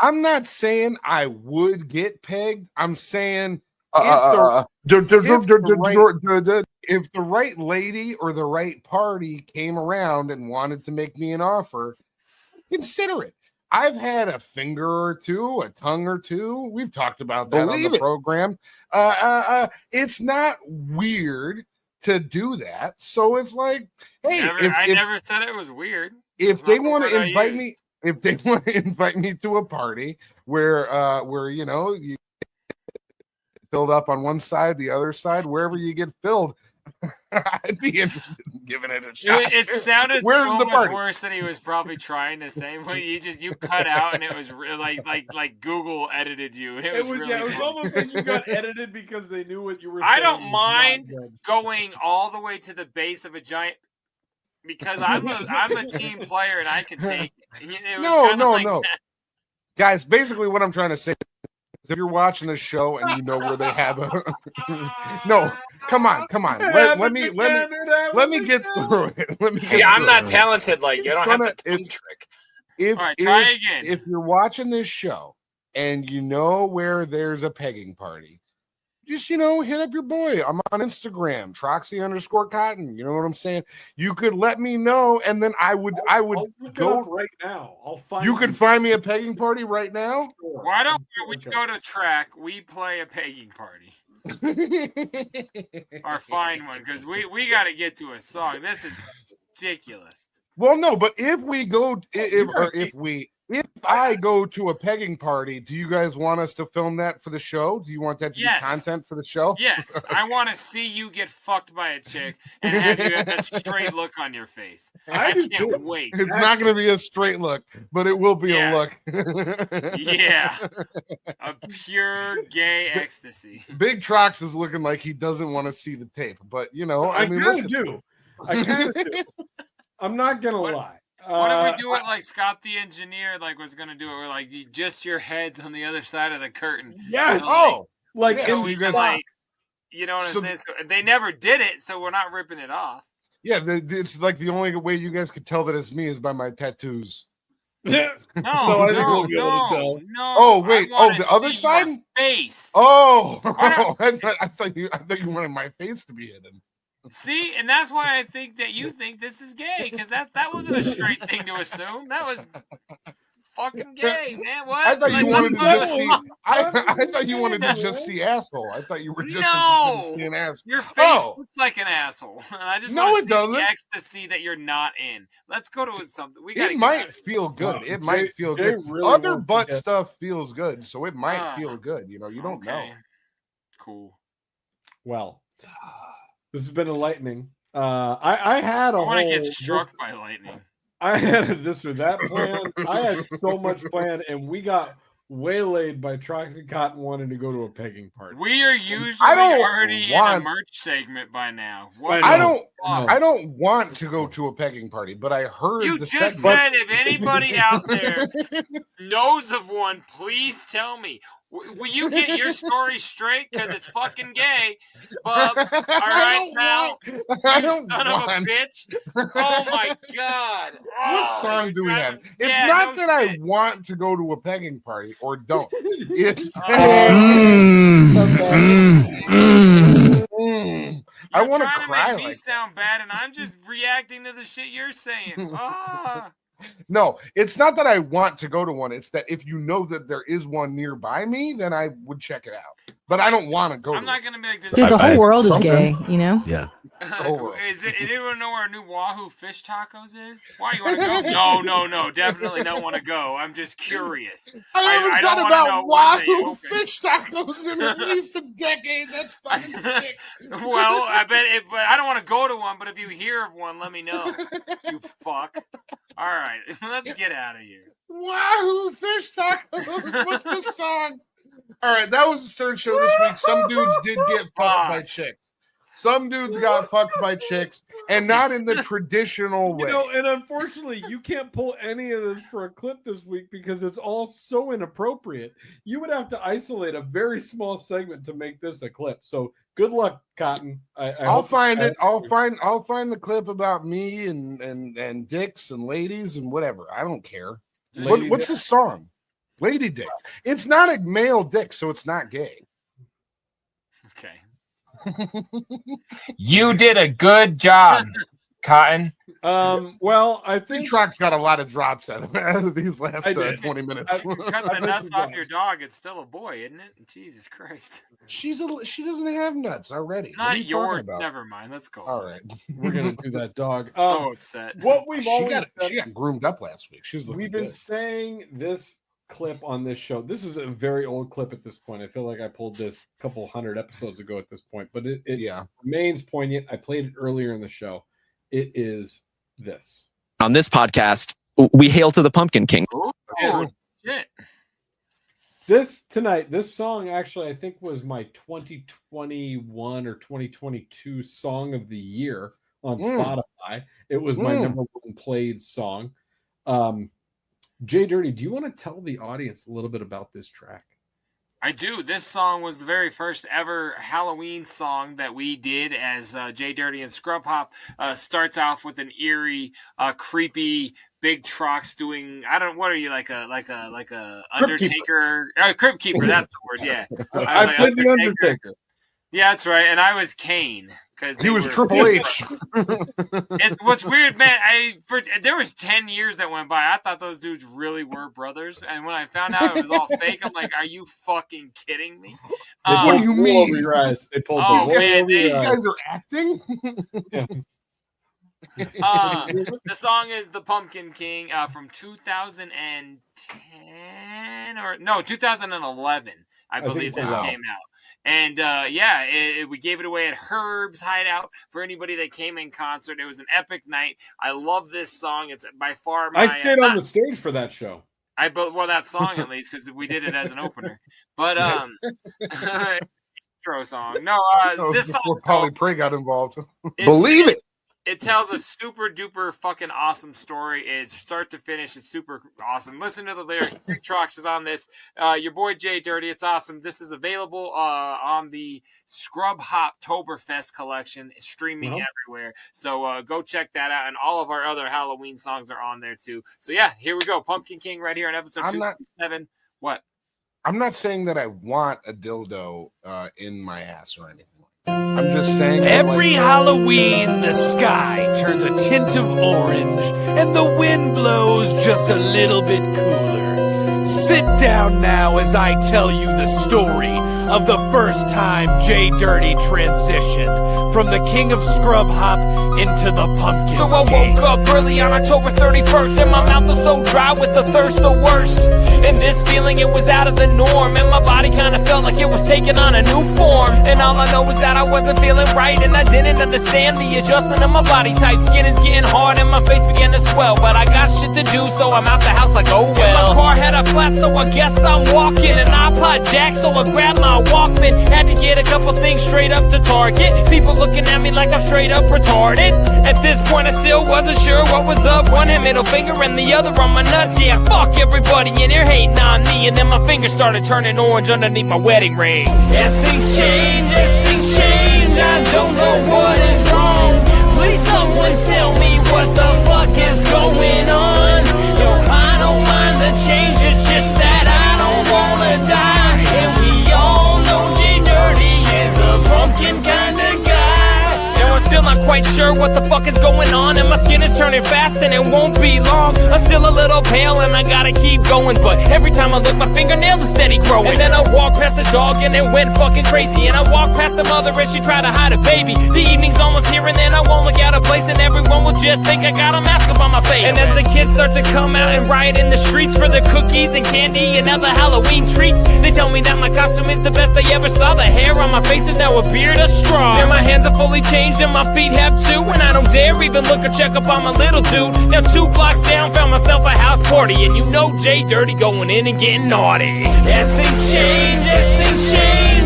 I'm not saying I would get pegged. I'm saying if the right lady or the right party came around and wanted to make me an offer, consider it. I've had a finger or two, a tongue or two. We've talked about that on the program. It's not weird to do that. So it's like, hey, I never said it was weird. If they want to invite me. If they want to invite me to a party where you know you filled up on one side, the other side, wherever you get filled, I'd be interested in giving it a shot. It sounded so much worse than he was probably trying to say. But you cut out, and it was like Google edited you. And it was almost like you got edited because they knew what you were. I don't mind going all the way to the base of a giant. Because I'm a team player and I can take it. No. Guys, basically what I'm trying to say is if you're watching the show and you know where they have a no, come on. Let me get through it. I'm not talented like you. I don't have the trick. All right, try again. If you're watching this show and you know where there's a pegging party, just, hit up your boy. I'm on Instagram, Troxy_Cotton. You know what I'm saying? You could let me know, and then I would go right now. You could find me a pegging party right now. Sure. Why don't we go to track? We play a pegging party. Or find one, because we got to get to a song. This is ridiculous. Well, no, but if I go to a pegging party, do you guys want us to film that for the show? Do you want that to be content for the show? Yes. I want to see you get fucked by a chick and have you have that straight look on your face. I can't wait. It's not going to be a straight look, but it will be a look. Yeah. A pure gay ecstasy. Big Trox is looking like he doesn't want to see the tape, but, I kind of do. I'm not going to lie. What if we do it like Scott the engineer was gonna do it where just your head's on the other side of the curtain? Yes. So we can you know what I'm saying? So they never did it, so we're not ripping it off. Yeah, it's like the only way you guys could tell that it's me is by my tattoos. Yeah. No. Oh wait. Oh, the other side. Face. Oh. I thought you wanted my face to be hidden. See, and that's why I think that you think this is gay, because that wasn't a straight thing to assume. That was fucking gay, man. What? I thought you wanted to just see. I thought you wanted to just see asshole. I thought you were just interested in seeing asshole. Your face looks like an asshole, and I just want to see the ecstasy that you're not in. Let's go to something. It might feel good. It might feel good. Other butt stuff feels good, so it might feel good. You don't know. Cool. Well. This has been enlightening. I had I want to get struck by lightning. I had this or that plan. I had so much plan, and we got waylaid by Troxy Cotton wanting to go to a pegging party. We are usually already in a merch segment by now. I don't want to go to a pegging party, but I heard you the just segment. said if anybody out there knows of one, please tell me. Will you get your story straight? Because it's fucking gay. Bub, all right, pal? You son of a bitch. Oh, my God. What song do we have? It's not that I want to go to a pegging party or don't. It's I want to cry. Make me sound bad, and I'm just reacting to the shit you're saying. No, it's not that I want to go to one. It's that if you know that there is one nearby me, then I would check it out. But I don't want to go. I'm not going to be like this. Dude, the whole world is gay, you know? Yeah. Is anyone know where our new Wahoo fish tacos is? Why, you want to go? No. Definitely don't want to go. I'm just curious. I haven't thought about Wahoo fish tacos in at least a decade. That's fucking sick. Well, I bet it, but I don't want to go to one, but if you hear of one, let me know. You fuck. All right, let's get out of here. Wahoo fish tacos. What's the song? All right, that was the Stern Show this week. Some dudes did get fucked by chicks. Some dudes got fucked by chicks, and not in the traditional way. You know, and unfortunately, you can't pull any of this for a clip this week because it's all so inappropriate. You would have to isolate a very small segment to make this a clip. So good luck, Cotton. I'll find it. I'll find the clip about me and dicks and ladies and whatever. I don't care. What's the song? Lady dicks. It's not a male dick, so it's not gay. Okay. You did a good job, Cotton. Well, I think Trox got a lot of drops out of these last 20 minutes. Cut the nuts off your dog. It's still a boy, isn't it? Jesus Christ. She doesn't have nuts already. Not yours. Never mind. Let's go. All right. We're gonna do that dog. So upset. What we've always she got groomed up last week. We've been saying this clip on this show. This is a very old clip at this point. I feel like I pulled this a couple hundred episodes ago at this point, but it remains poignant. I played it earlier in the show. It is this. On this podcast, we hail to the Pumpkin King. Oh, shit. This song actually, I think, was my 2021 or 2022 song of the year on Spotify. It was my number one played song. JDirty, do you want to tell the audience a little bit about this track? I do. This song was the very first ever Halloween song that we did as JDirty and Scrub Hop. Starts off with an eerie, creepy big Trox doing. What are you, like a Undertaker? Crypt Keeper. That's the word. Yeah. I played the Undertaker. Yeah, that's right. And I was Kane. He was Triple H. What's weird, man, there was 10 years that went by. I thought those dudes really were brothers. And when I found out it was all fake, I'm like, are you fucking kidding me? What do you mean? They pulled these guys are acting? The song is The Pumpkin King from 2010 or no, 2011. I believe this came out. And we gave it away at Herb's Hideout for anybody that came in concert. It was an epic night. I love this song. It's by far my. I stayed on the stage for that show. That song at least, because we did it as an opener. But intro song. No, this song. Before Polly Prey got involved. Believe it. It tells a super duper fucking awesome story. It's start to finish. It's super awesome. Listen to the lyrics. Big Trox is on this. Your boy JDirty. It's awesome. This is available on the Scrub Hop Toberfest collection. It's streaming everywhere. So go check that out. And all of our other Halloween songs are on there too. So yeah, here we go. Pumpkin King right here on episode 257. What? I'm not saying that I want a dildo in my ass or anything. I'm just saying every Halloween the sky turns a tint of orange and the wind blows just a little bit cooler. Sit down now as I tell you the story of the first time JDirty transitioned from the king of Scrub Hop into the Pumpkin So I King. woke up early on October 31st and my mouth was so dry with the thirst the worst. And this feeling, it was out of the norm, and my body kinda felt like it was taking on a new form. And all I know is that I wasn't feeling right, and I didn't understand the adjustment of my body type. Skin is getting hard and my face began to swell, but I got shit to do, so I'm out the house like, oh well. And my car had a flat, so I guess I'm walking. An iPod jack, so I grabbed my Walkman. Had to get a couple things straight up to Target. People looking at me like I'm straight up retarded. At this point I still wasn't sure what was up. One hand middle finger and the other on my nuts. Yeah, fuck everybody in here hating on me. And then my fingers started turning orange underneath my wedding ring. As things change, I don't know what is wrong. Please someone tell me what the fuck is going on. Yo, I don't mind the change, it's just that I don't wanna die. And we all know JDirty is a pumpkin kind of guy. Now I'm still not quite sure what the fuck is going on, and my skin is turning fast and it won't be long. I'm still a little pale and I gotta keep going, but every time I look my fingernails are steady growing. And then I walk past a dog and it went fucking crazy. And I walk past a mother and she tried to hide a baby. The evening's almost here and then I won't look out of place, and everyone will just think I got a mask up on my face. And as the kids start to come out and riot in the streets for the cookies and candy and other Halloween treats, they tell me that my costume is the best they ever saw. The hair on my face is now a beard of straw. Now my hands are fully changed and my feet have too, and I don't dare even look or check up on my little dude. Now 2 blocks down, found myself a house party, and you know JDirty going in and getting naughty. As things change,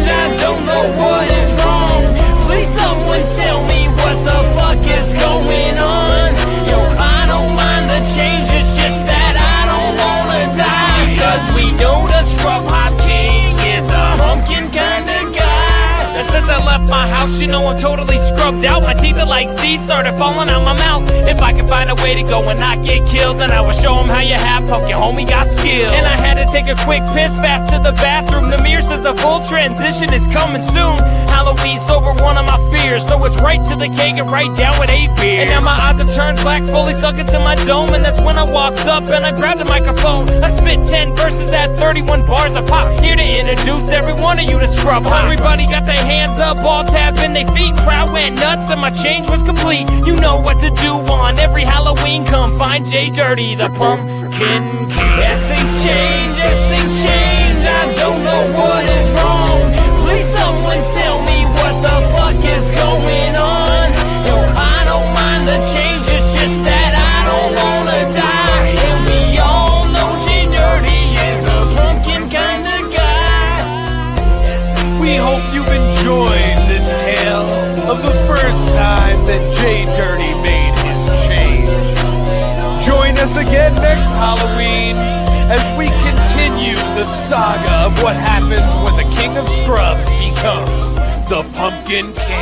I don't know what is wrong. Please someone tell me what the fuck is going on. Yo, I don't mind the change, it's just that I don't wanna die. Because we know the scrub hop king is a pumpkin kind of guy. And since I left my house, you know I'm totally scrubbed out. My teeth are like seeds, started falling out my mouth. If I could find a way to go and not get killed, then I would show them how you have pumpkin, homie, got skill. And I had to take a quick piss fast to the bathroom. The mirror says a full transition is coming soon. Halloween sober, one of my fears, so it's right to the cake and right down with 8 beers. And now my eyes have turned black, fully sunk into my dome. And that's when I walked up and I grabbed the microphone. I spit 10 verses at 31 bars a pop, here to introduce every one of you to Scrub Hop. Everybody got their hands up, all tapping their feet. Crowd went nuts and my change was complete. You know what to do on every Halloween. Come find JDirty, the pumpkin king. As things change, I don't know what is wrong. Please someone tell me what the fuck is going on. Yo, I don't mind the change, it's just that I don't wanna die. And we all know JDirty is a pumpkin kind of guy. We hope you've enjoyed this tale of the first time that JDirty made his change. Join us again next Halloween as we continue the saga of what happens when the King of Scrubs becomes the Pumpkin King.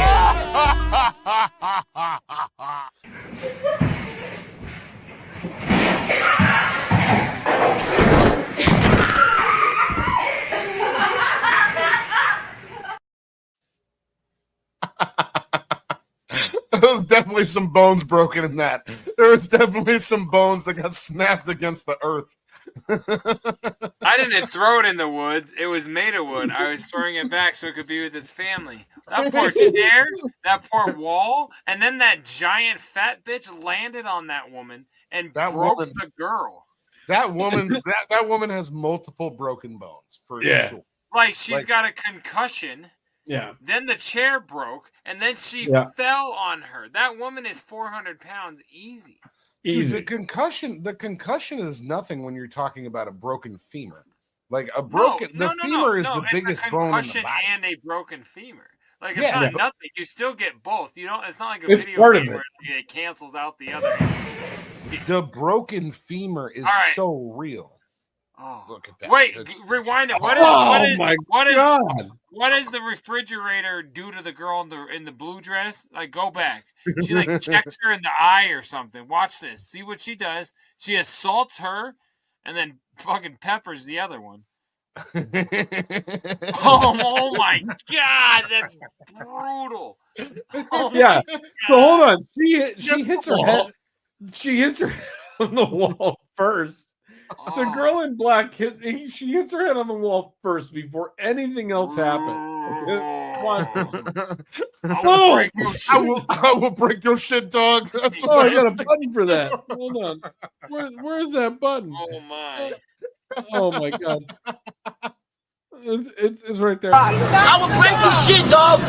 There was definitely some bones broken in that. There was definitely some bones that got snapped against the earth. I didn't throw it in the woods. It was made of wood. I was throwing it back so it could be with its family. That poor chair, that poor wall, and then that giant fat bitch landed on that woman and broke the girl. That woman has multiple broken bones for sure. Like she's got a concussion. Yeah. Then the chair broke, and then she fell on her. That woman is 400 pounds easy. Easy. The concussion is nothing when you're talking about a broken femur. Like a broken, femur is the biggest bone in the body. And a broken femur. Like it's not nothing. You still get both. You don't. It's not like a It's video part game of where it cancels out the other. The broken femur is so real. Oh, look at that! Wait, rewind it. What is the refrigerator do to the girl in the blue dress? Like, go back. She like checks her in the eye or something. Watch this. See what she does. She assaults her, and then fucking peppers the other one. Oh my God, that's brutal. Oh yeah. So hold on. She hits her head. She hits her head on the wall first. The girl in black she hits her head on the wall first before anything else happens. I will break your shit, dog. That's I got a button for that. Hold on. Where's that button? Oh my. Oh my God. It's right there. I will break your shit, dog.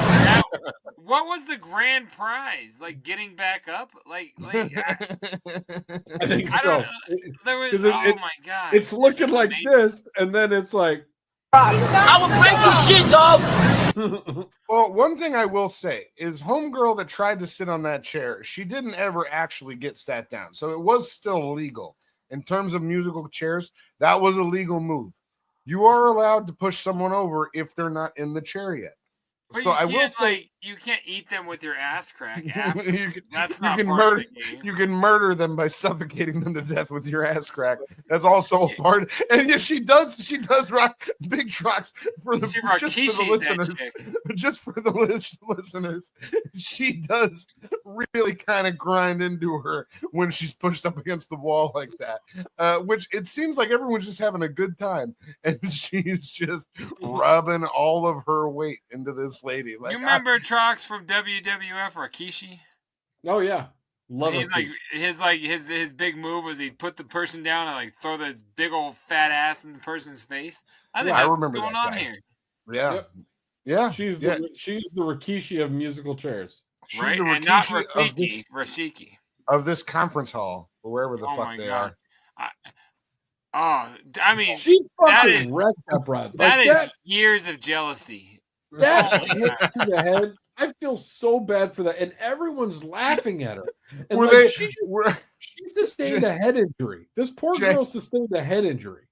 What was the grand prize? Like getting back up? Like I think I so. don't know. There was, my god. It's looking like this, and then it's like I will break your shit, dog. Well, one thing I will say is homegirl that tried to sit on that chair, she didn't ever actually get sat down. So it was still legal. In terms of musical chairs, that was a legal move. You are allowed to push someone over if they're not in the chair yet. But So I will say you can't eat them with your ass crack. That's not part of the game. You can murder them by suffocating them to death with your ass crack. That's also a part. And yes, she does rock big trucks for the listeners. She does really kind of grind into her when she's pushed up against the wall like that. Which it seems like everyone's just having a good time, and she's just rubbing all of her weight into this lady. Like, you remember Trox from WWF Rikishi? Oh yeah, love he, it. His big move was he'd put the person down and like throw this big old fat ass in the person's face. I think that's remember what's going that on guy. here. Yeah, Yep. yeah. She's the Rikishi of musical chairs. She's Right, the and not Rikishi Rashiki. of this conference hall or wherever the fuck they are. I mean, She that fucking is wrecked that broad. that Like, is years of jealousy. that Oh my hit God. to the head. I feel so bad for that, and everyone's laughing at her. And Were like, they- she sustained a head injury. This poor Jay- girl sustained a head injury.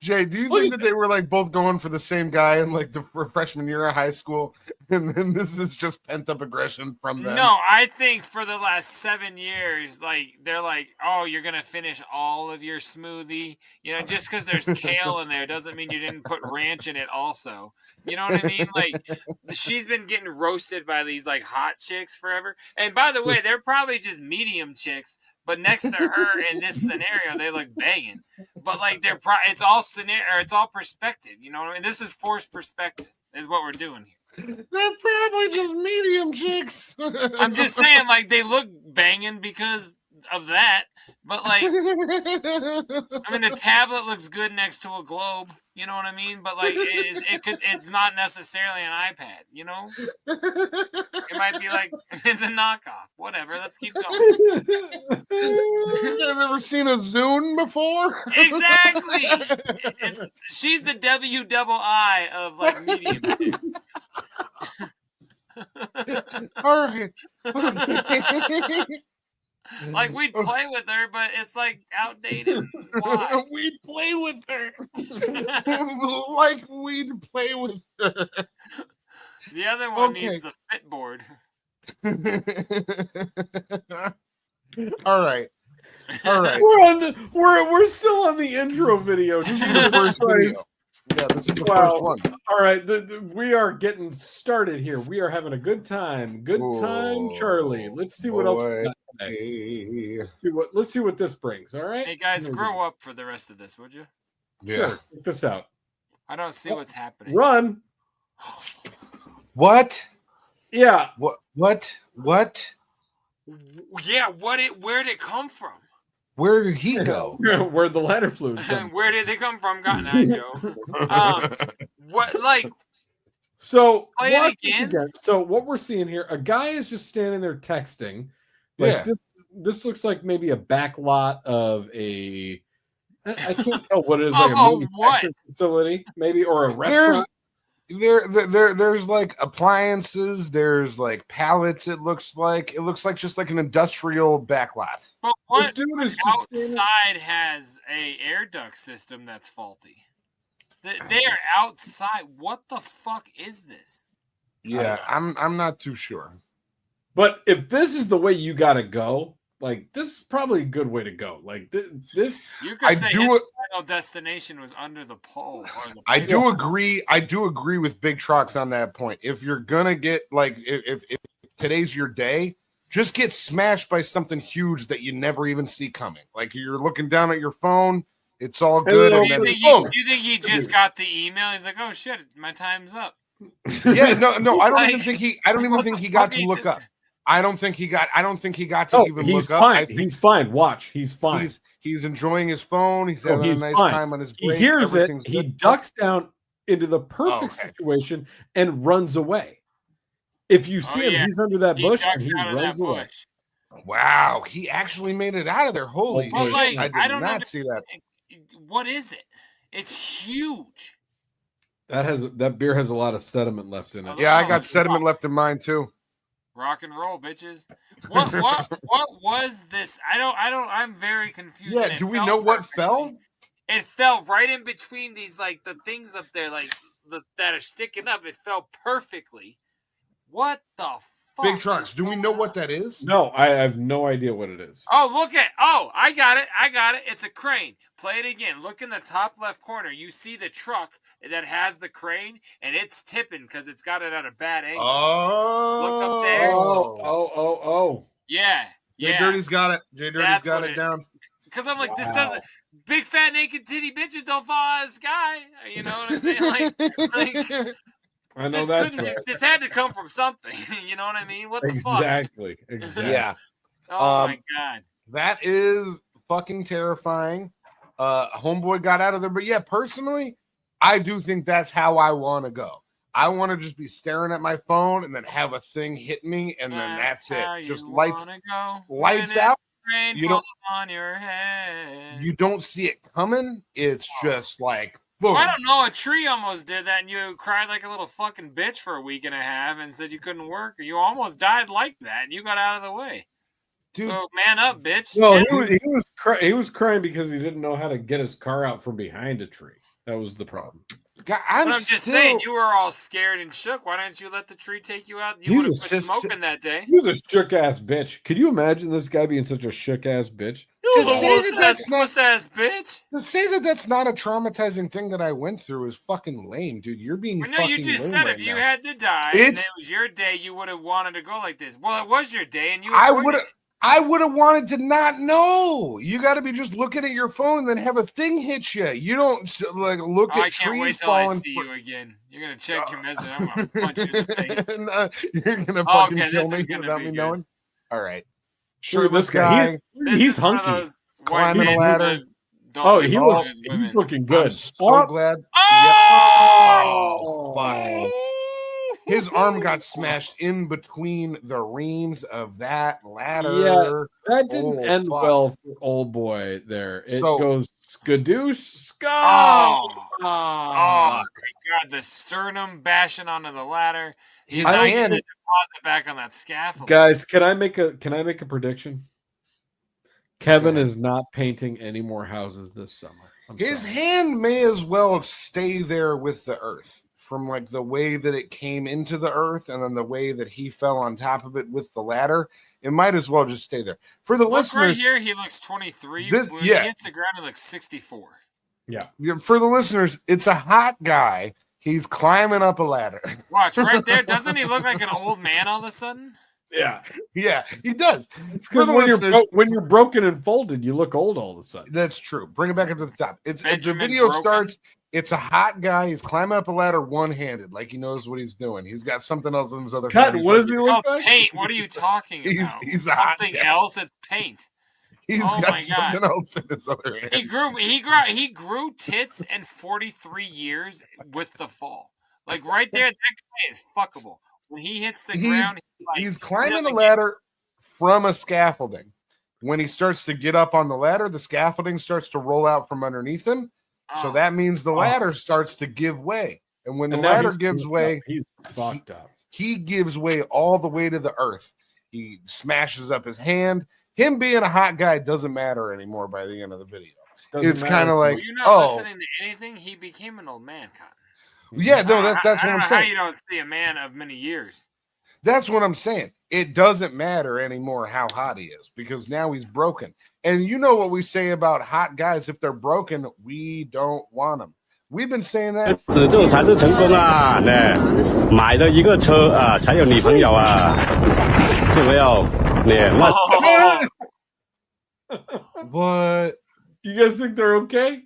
Jay, do you think that they were like both going for the same guy in like the freshman year of high school, and then this is just pent up aggression from them? No, I think for the last 7 years, like they're like, oh, you're gonna finish all of your smoothie. You know, just because there's kale in there doesn't mean you didn't put ranch in it also. You know what I mean? Like she's been getting roasted by these like hot chicks forever. And by the way, they're probably just medium chicks. But next to her in this scenario, they look banging. But like it's all scenario, it's all perspective. You know what I mean? This is forced perspective. Is what we're doing here. They're probably just medium chicks. I'm just saying, like they look banging because of that. But like, I mean, the tablet looks good next to a globe. You know what I mean? But like, it's not necessarily an iPad. You know, it might be like it's a knockoff. Whatever. Let's keep going. You guys ever seen a Zune before? Exactly. She's the WII of like medium. All right. Like we'd play with her, but it's like outdated. Why? We'd play with her. Like we'd play with her. The other one Okay. needs the fit board. All right. We're still on the intro video. This is the first video. Yeah, this is the first one. All right, we are getting started here. We are having a good time. Good time, Charlie. Let's see what else we got today. Let's see what this brings. All right. Hey guys, grow up for the rest of this, would you? Yeah. Sure, check this out. I don't see what's happening. Run. What? Yeah. What? Yeah. Where did it come from? Where did he go? Where'd the ladder fluid come? Where did they come from? Cotton Eye Joe. What like? So Play it watch this again? again. So what we're seeing here, a guy is just standing there texting. Like Yeah. this looks like maybe a back lot of a. I can't tell what it is. Of Like a a manufacturing facility, maybe, or a restaurant. There's like appliances. There's like pallets. It looks like just like an industrial backlot. But what dude is just outside has a air duct system that's faulty? They are outside. What the fuck is this? Yeah, I'm not too sure. But if this is the way you got to go, like this is probably a good way to go. Like this. You could say his final destination was under the pole. Or the I do agree. I do agree with Big Trox on that point. If you're gonna get like, if today's your day, just get smashed by something huge that you never even see coming. Like you're looking down at your phone, it's all good. Do And you, then, think boom. you think he just got the email? He's like, "Oh shit, my time's up." Yeah, no, I don't Like, even think he. I don't even what think the he got fuck to Oh, look up. I don't think he got to even he's look up. fine. I think He's fine. Watch, he's fine. He's enjoying his phone. He's Oh, having he's a nice fine. time on his He break. hears it. Everything's He good. ducks down. into the perfect situation and runs away. If you see him, he's under that bush and he runs away. Wow, he actually made it out of there. Holy shit. Like, I did not see that. What is it? It's huge. That beer has a lot of sediment left in it. Yeah, I got sediment left in mine too. Rock and roll, bitches. What was this? I'm very confused. Yeah, do we know what fell? It fell right in between these, like, the things up there, like that are sticking up. It fell perfectly. What the fuck? Big Trox, do we know what that is? No, I have no idea what it is. Oh, I got it. It's a crane. Play it again. Look in the top left corner. You see the truck that has the crane, and it's tipping because it's got it at a bad angle. Oh. Look up there. Oh. Yeah. JDirty's got it. JDirty's got it down. Because I'm like, this doesn't... Big fat naked titty bitches don't fall out of the sky. You know what I'm saying? Like I know that's right. This had to come from something. You know what I mean? What the fuck? Exactly. Yeah. Oh my god. That is fucking terrifying. Homeboy got out of there. But yeah, personally, I do think that's how I want to go. I want to just be staring at my phone and then have a thing hit me, and then that's it. Just lights out. You don't on your head. You don't see it coming. It's just like boom. I don't know. A tree almost did that, and you cried like a little fucking bitch for a week and a half, and said you couldn't work, or you almost died like that, and you got out of the way. Dude, so man up, bitch. No, he was crying because he didn't know how to get his car out from behind a tree. That was the problem. God, I'm just saying, you were all scared and shook. Why didn't you let the tree take you out? You would have been smoking that day. He was a shook ass bitch. Could you imagine this guy being such a shook ass bitch? You wuss ass bitch. To say that that's not a traumatizing thing that I went through is fucking lame, dude. You're being fucking lame. No, you just said if you had to die and it was your day, you would have wanted to go like this. Well, it was your day, and I would have wanted to not know. You got to be just looking at your phone and then have a thing hit you. You don't like look at trees falling. I can't wait till I see you again. You're gonna check your message. I'm gonna punch you in the face. You're gonna fucking kill me without me knowing. All right. Sure, this guy. He's hunky. Climbing a ladder. He's looking good. I'm so glad. Oh, fuck. His arm got smashed in between the reams of that ladder. Yeah, that didn't end well for old boy there. It goes skadoosh, ska. Oh my god, the sternum bashing onto the ladder. He's not getting the deposit back on that scaffold. Guys, can I make a prediction? Kevin is not painting any more houses this summer. His hand may as well stay there with the earth. From like the way that it came into the earth and then the way that he fell on top of it with the ladder, it might as well just stay there. For the listeners, right here, he looks 23. When he hits the ground, he looks 64. Yeah. For the listeners, it's a hot guy. He's climbing up a ladder. Watch right there. Doesn't he look like an old man all of a sudden? Yeah. Yeah, he does. It's because when you're broken and folded, you look old all of a sudden. That's true. Bring it back up to the top. The video starts. It's a hot guy. He's climbing up a ladder one-handed, like he knows what he's doing. He's got something else in his other hand. What does he look like? Paint. What are you talking about? He's a hot something guy. else. It's paint. He's got something else in his other hand. He grew tits in 43 years with the fall. Like right there, that guy is fuckable. When he hits the ground, he's climbing a ladder from a scaffolding. When he starts to get up on the ladder, the scaffolding starts to roll out from underneath him. So that means the ladder starts to give way. And when the ladder gives way, he's fucked up. He gives way all the way to the earth. He smashes up his hand. Him being a hot guy doesn't matter anymore by the end of the video. It's kind of like, you're not listening to anything. He became an old man, Cotton. Yeah, no, that's what I'm saying. How you don't see a man of many years. That's what I'm saying. It doesn't matter anymore how hot he is because now he's broken. And you know what we say about hot guys. If they're broken, we don't want them. We've been saying that. 这种才是成功啊！买了一个车啊，才有女朋友啊，有没有？What? You guys think they're okay?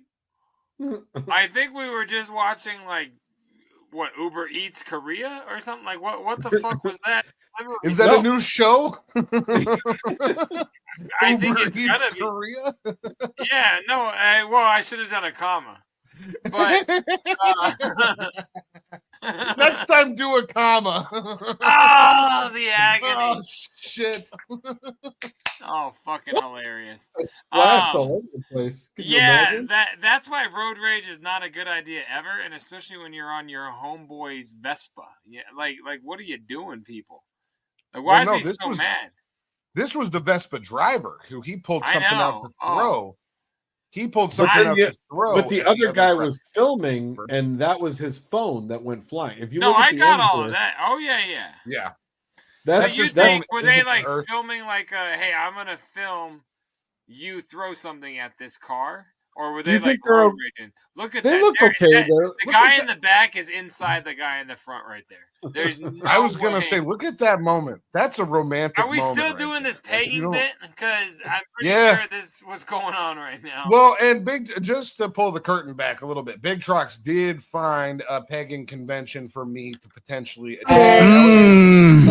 I think we were just watching what, Uber Eats Korea or something? Like what the fuck was that? Is that a new show? I think it's Uber gotta Eats be Korea. Yeah, no, I should have done a comma. But do a comma. Oh, the agony. Oh, shit. Oh, fucking hilarious. Splash all over the place. Could you Yeah, imagine? that's why road rage is not a good idea ever, and especially when you're on your homeboy's Vespa. Yeah, like what are you doing, people? Like, why is he so mad? This was the Vespa driver who he pulled something out to Oh. throw. He pulled something out to throw. But the other guy was filming, and that was his phone that went flying. If you No, look at I the got end all here- of that. Oh yeah. Yeah. That's So you just that- think were they like Earth. filming like, hey, I'm gonna film you throw something at this car, or were they You like think they're- road raging? Look at they that. look There- okay, that- though. The Look guy at in the back is inside the guy in the front right there. There's no I was gonna way. say, look at that moment. That's a romantic. Are we moment still right doing there. this pegging don't- bit? Because I'm pretty Yeah. sure this is what's going on right now. Well, and just to pull the curtain back a little bit, Big Trox did find a pegging convention for me to potentially attend.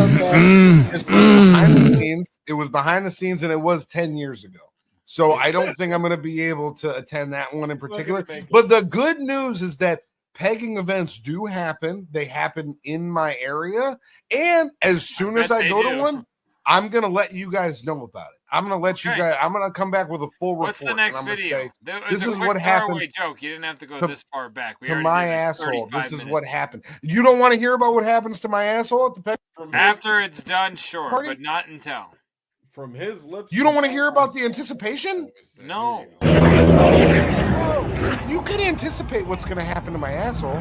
It was behind the scenes, and it was 10 years ago. So I don't think I'm going to be able to attend that one in particular. But the good news is that pegging events do happen. They happen in my area. And as soon as I go to one, I'm going to let you guys know about it. I'm going to let you guys, I'm going to come back with a full report. What's the next and I'm gonna video? say, There this was a is quick what happened. throwaway joke. You didn't have to go to- this far back. We to already my did, like, asshole. 35 This is minutes. what happened. You don't want to hear about what happens to my asshole at the peg? After it's done, sure, Party? but not until. From his lips. You don't want to hear about the anticipation? No. You could anticipate what's going to happen to my asshole.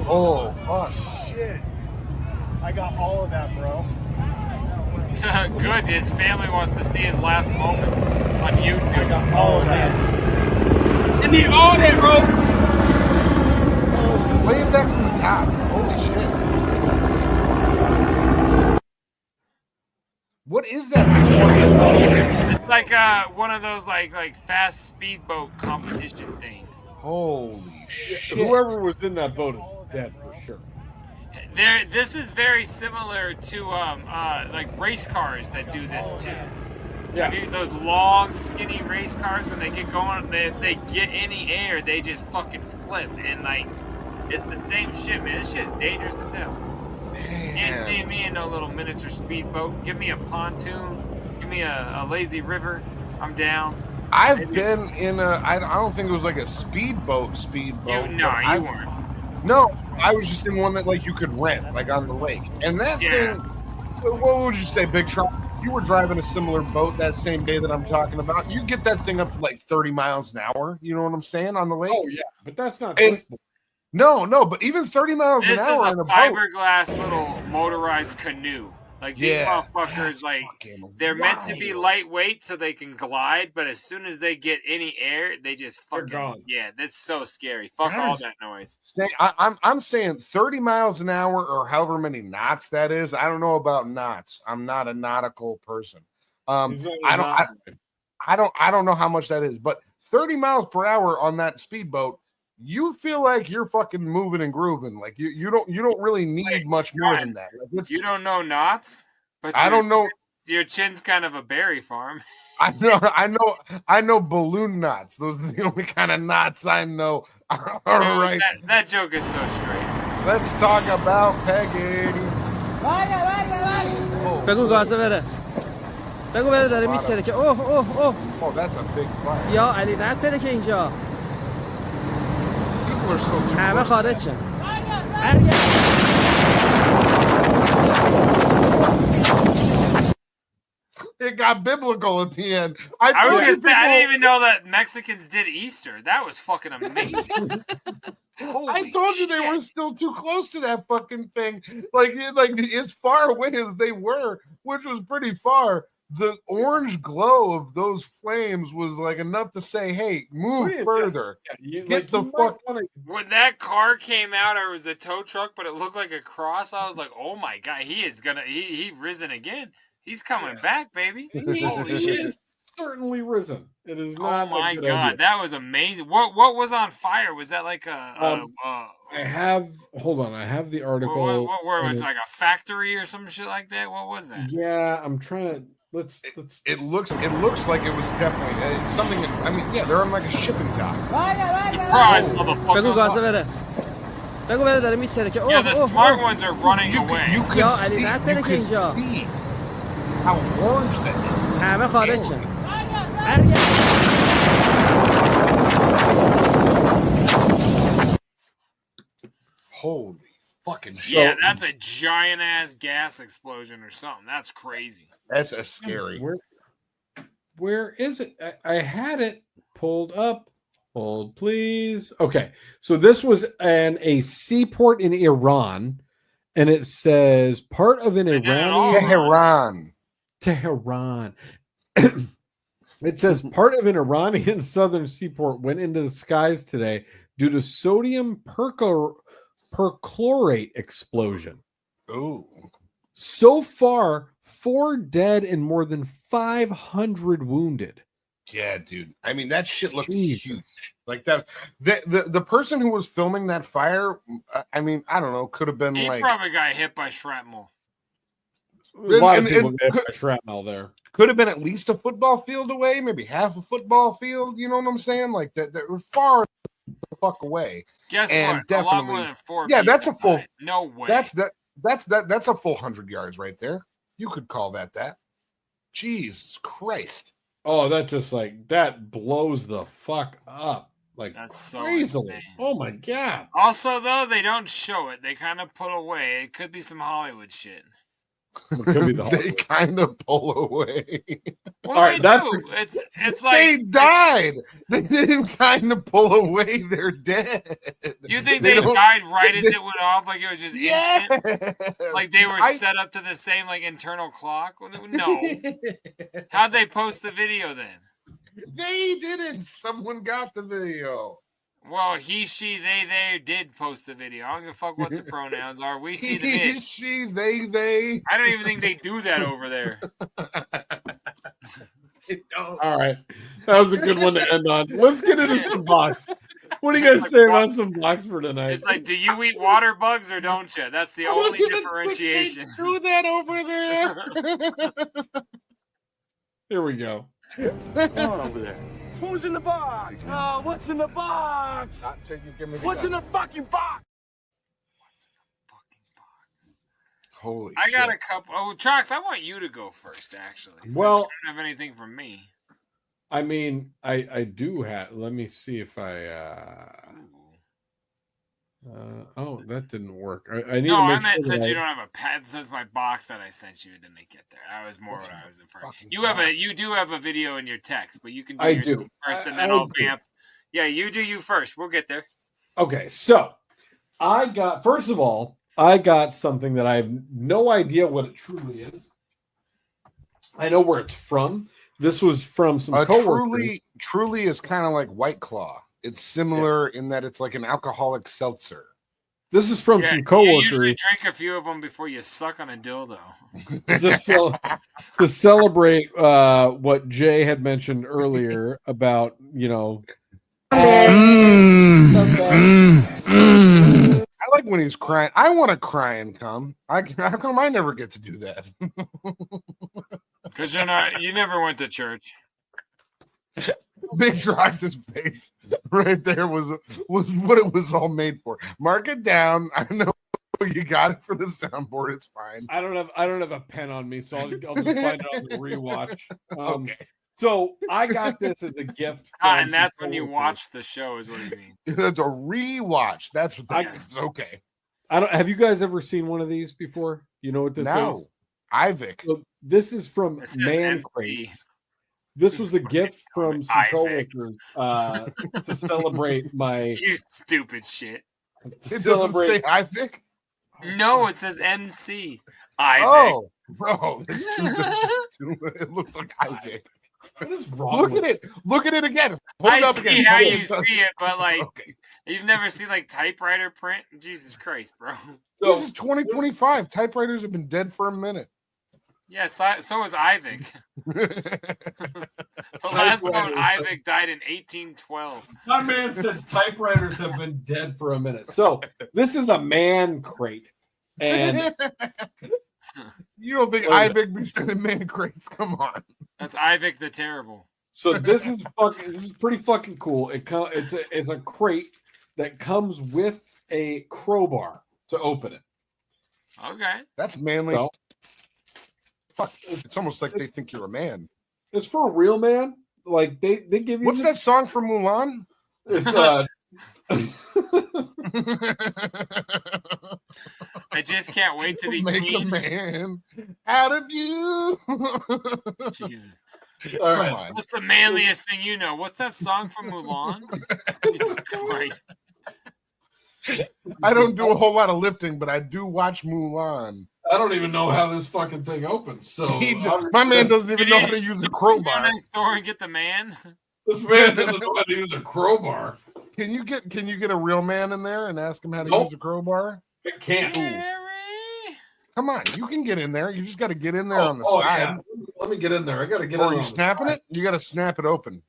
Oh, fuck. Shit. I got all of that, bro. Good. His family wants to see his last moment on YouTube. I got all of that. I need all that, bro. Play it back from the top. Holy shit. What is that? It's like one of those like fast speedboat competition things. Holy shit. Whoever was in that boat is dead for sure. This is very similar to like race cars that do this too. Yeah. Those long, skinny race cars, when they get going, they get any air, they just fucking flip, and like it's the same shit, man. This shit's dangerous as hell. You ain't seeing me in no little miniature speedboat. Give me a pontoon. Give me a lazy river. I'm down. I've been in a, I don't think it was like a speedboat. You but weren't. No, I was just in one that like you could rent, like on the lake. And that thing, what would you say, Big Truck? You were driving a similar boat that same day that I'm talking about. You get that thing up to like 30 miles an hour. You know what I'm saying? On the lake. Oh, yeah. But that's not. No, but even 30 miles This an is hour a in a boat. fiberglass little motorized canoe. Like these Yeah, motherfuckers, like they're meant to be lightweight so they can glide, but as soon as they get any air, they just fucking gone. yeah. That's so scary. Fuck That all is- that noise. I'm saying 30 miles an hour or however many knots that is. I don't know about knots. I'm not a nautical person. I don't know how much that is, but 30 miles per hour on that speedboat, you feel like you're fucking moving and grooving. Like you don't really need much more than that. Like You don't know knots, but I don't know. Your chin's kind of a berry farm. I know balloon knots. Those are the only kind of knots I know. All right. That joke is so straight. Let's talk about pegging. بگو گازه بره بگو بره داره میترکه اوه Oh, that's a big fire. یا علی نترکه اینجا People are so همه خارج شن It got biblical at the end. I was told just you I didn't people- even know that Mexicans did Easter. That was fucking amazing. I told you they were still too close to that fucking thing. Like as far away as they were, which was pretty far, the orange glow of those flames was like enough to say, "Hey, move Pretty further. intense. Get the fuck." When that car came out, or it was a tow truck, but it looked like a cross, I was like, "Oh my god, he risen again. He's coming back, baby." Holy It shit! is certainly risen. It is Oh not. my a good god, idea. that was amazing. What was on fire? Was that like I have. Hold on. I have the article. what were and it like a factory or some shit like that? What was that? Yeah, I'm trying to. Let's. It looks like it was definitely something. I mean, yeah, they're on like a shipping dock. Surprise, motherfucker! بگو گازه بره بگو بره داره میترکه. Yeah, the smart ones are running away. You could see how orange that is. همه خارج شن. Holy fucking shit. Yeah, that's a giant ass gas explosion or something. That's crazy. That's a scary. Where is it? I had it pulled up. Hold, please. Okay, so this was a seaport in Iran, and it says part of an Iranian Tehran. It says part of an Iranian southern seaport went into the skies today due to sodium perchlorate explosion. Oh, so far 4 dead and more than 500 wounded. Yeah, dude. I mean, that shit looked huge. Like that. The person who was filming that fire, I mean, I don't know, could have been He probably got hit by shrapnel. A lot of people get hit by shrapnel there. Could have been at least a football field away, maybe half a football field. You know what I'm saying? Like that, they're far the fuck away. Guess and what? A lot more than 4 Yeah, people that's a full. died. No way. That's a full 100 yards right there. You could call that. Jesus Christ. Oh, that just that blows the fuck up. Like that's so crazily. insane. Oh my god. Also, though, they don't show it. They kind of pull away. It could be some Hollywood shit. It could be they kind of pull away. Well, all right, that's it's like they died. They didn't kind of pull away. They're dead. You think they died right as it went off? Like it was just instant? Like they were set up to the same internal clock? No. How'd they post the video then? They didn't. Someone got the video. Well, he, she, they did post the video. I don't give a fuck what the pronouns are. We see the He, vid. she, they. I don't even think they do that over there. All right. That was a good one to end on. Let's get into some box. What do you guys say about some box for tonight? It's like, do you eat water bugs or don't you? That's the only differentiation. Do that over there. Here we go. What's going on over there? Who's in the box? Oh, what's in the box? What's in the fucking box? Holy I got a couple. Oh, Trox, I want you to go first, actually. Well, you don't have anything from me. I mean, I do have. Let me see if I. Oh, that didn't work. I need to make sure since you don't have a pad. Since my box that I sent you didn't get there. That was more what I was inferring. You do have a video in your text, but you can do your first, and then I'll vamp. Yeah, you do you first. We'll get there. Okay, so I got something that I have no idea what it truly is. I know where it's from. This was from some coworkers. Truly is kind of like White Claw. It's similar in that it's like an alcoholic seltzer. This is from some coworkers. You usually drink a few of them before you suck on a dildo. to celebrate what Jay had mentioned earlier about, I like when he's crying. I want to cry and come. How come I never get to do that? Because you never went to church. Big Trox's face right there was what it was all made for. Mark it down. I know you got it for the soundboard. It's fine. I don't have a pen on me, so I'll just find it on the rewatch. Okay. So I got this as a gift. And that's when you watch the show, is what you mean. It's a rewatch. That's what that is. Okay. Have you guys ever seen one of these before? You know what this is? Ivic. So this is from Man Crates. This was a gift from some coworkers to celebrate my. You stupid shit. It doesn't say Ivic? No, it says MC. Ivic. Oh, bro. It looks like Ivic. What is wrong? Look at it again. Hold it up I again. see how you see it, but you've never seen typewriter print? Jesus Christ, bro. So, this is 2025. Typewriters have been dead for a minute. Yes, so was Ivic. The last known Ivic died in 1812. My man said typewriters have been dead for a minute. So this is a Man Crate, and you don't think Ivic be sending Man Crates? Come on, that's Ivic the Terrible. So this is pretty fucking cool. It's a crate that comes with a crowbar to open it. Okay. That's manly. So, Fuck. It's almost like they think you're a man. it's for a real man. Like they give you. What's that song from Mulan? It's I just can't wait to be Make clean. a man out of you. Jesus. All Come right. on. What's the manliest thing you know? What's that song from Mulan? Jesus Christ. I don't do a whole lot of lifting, but I do watch Mulan. I don't even know how this fucking thing opens. So My man doesn't even know how to use a Go crowbar. next door and get the man. This man doesn't know how to use a crowbar. Can you get a real man in there and ask him how to Nope. use a crowbar? I can't. Come on, you can get in there. You just got to get in there on the Oh, side. yeah. Let me get in there. I got to get Or in. are you on the snapping side. it? You got to snap it open.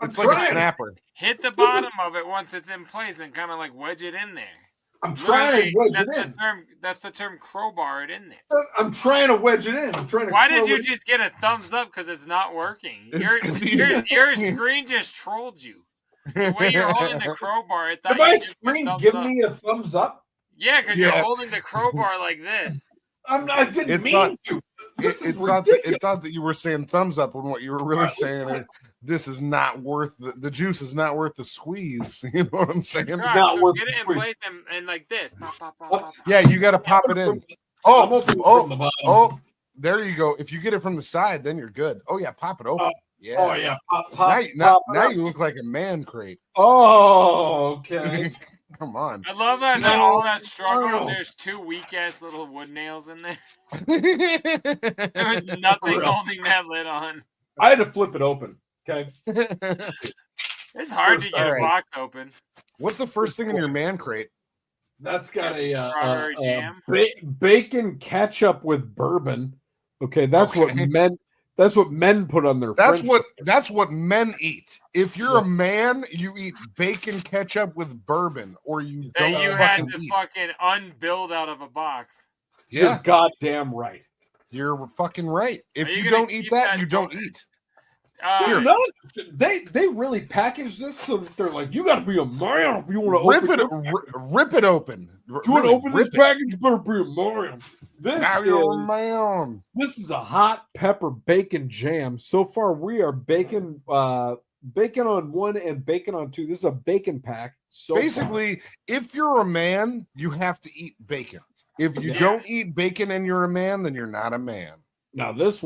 I'm It's like a trying. snapper. Hit the bottom of it once it's in place and kind of like wedge it in there. I'm trying to wedge it in. That's the term crowbar it in there. I'm trying to wedge it in. I'm trying to. Why did throw you it in. just get a thumbs up? Because it's not working. It's Your screen just trolled you. The way you're holding the crowbar, it thought Did my you just screen thumbs give up. me a thumbs up? Yeah, because Yeah. you're holding the crowbar like this. I didn't It mean thought- to. It This is thought ridiculous. that you were saying thumbs up when what you were really saying is this is not worth the juice is not worth the squeeze. You know what I'm saying? Right, Not so worth get it in the place and like this. Pop, pop, pop, pop. Yeah, you got to pop it in. I'm Oh, opening from the bottom. oh, there you go. If you get it from the side, then you're good. Oh yeah, pop it open. Yeah. Oh yeah. Pop, Now, pop, now, pop, now pop. you look like a man crate. Oh, okay. Come on. I love that No. all that struggle. No. There's two weak ass little wood nails in there. There was nothing holding that lid on. I had to flip it open. Okay. It's hard to get All a right. box open. What's the first thing in your man crate? That's got a Strawberry jam. bacon ketchup with bourbon. Okay, that's what Okay. men. That's what men put on their. That's French what fries. that's what men eat. If you're a man, you eat bacon ketchup with bourbon, or you That don't you had fucking to eat. fucking unbuild out of a box. You're Yeah, goddamn right. you're fucking right. If Are you you gonna don't eat keep that, that you don't going? eat. They're Uh, not- they really package this so that they're like, you got to be a man if you want to Rip open it, rip it open. If you want to Really, open this rip it. package, you better be a man. This Now you're a is, man. this is a hot pepper bacon jam. So far, we are bacon on one and bacon on two. This is a bacon pack. So Basically, if you're a man, you have to eat bacon. If you Yeah. don't eat bacon and you're a man, then you're not a man. now this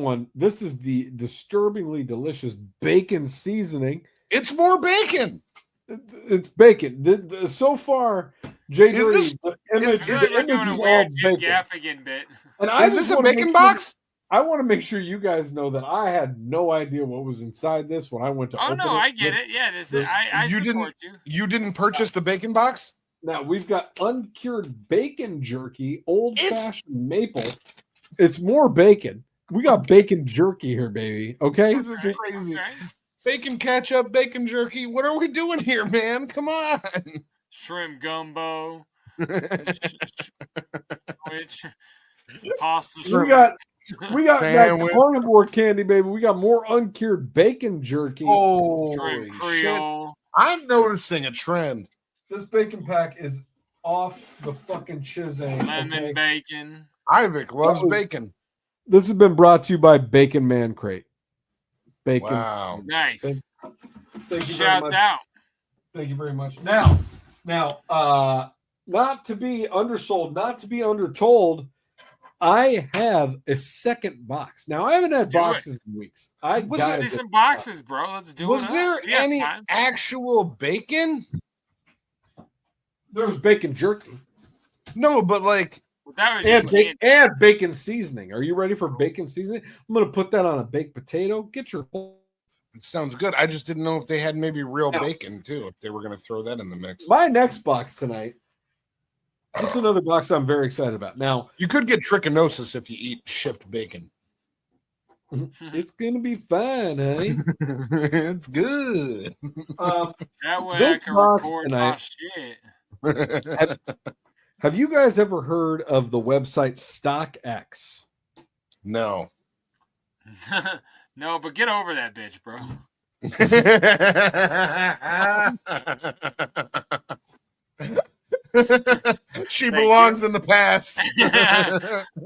is the disturbingly delicious bacon seasoning. It's more bacon. It's bacon. So far, JDirty, this- the image, I feel like the we're image doing a is all weird Jim bacon. Gaffigan bit. And I Is just this a wanna make bacon sure- box? I want to make sure you guys know that I had no idea what was inside this when I went to Oh open no, it. I get it. Yeah, I You support you. You didn't purchase the bacon box? Now we've got uncured bacon jerky, old fashioned maple. It's more bacon. We got bacon jerky here, baby. Okay. This is crazy. Bacon ketchup, bacon jerky. What are we doing here, man? Come on. Shrimp gumbo. Which pasta We shrimp. got that Sandwich. carnivore candy, baby. We got more uncured bacon jerky. Holy Shrimp shit. Creole. I'm noticing a trend. This bacon pack is off the fucking chisel. Lemon bacon. Isaac loves That was- bacon. This has been brought to you by Bacon Man Crate. Bacon. Wow. Nice. Thank you very Shouts much. out. Thank you very much. Now, not to be undersold, not to be undertold, I have a second box. Now, I haven't had Do it. boxes in weeks. I Let's got do some boxes, bro. Let's do Was it. there Yeah, any time. actual bacon? There was bacon jerky No, but like That was and, just bacon, and bacon seasoning. Are you ready for bacon seasoning? I'm going to put that on a baked potato. Get your it sounds good. I just didn't know if they had maybe real Now- bacon too, if they were going to throw that in the mix. My next box tonight. This is another box I'm very excited about. Now, You could get trichinosis if you eat shipped bacon. it's going to be fine, honey. It's good. That way This I can box record tonight- my shit. Have you guys ever heard of the website StockX? No. No, but get over that bitch, bro. She belongs in the past.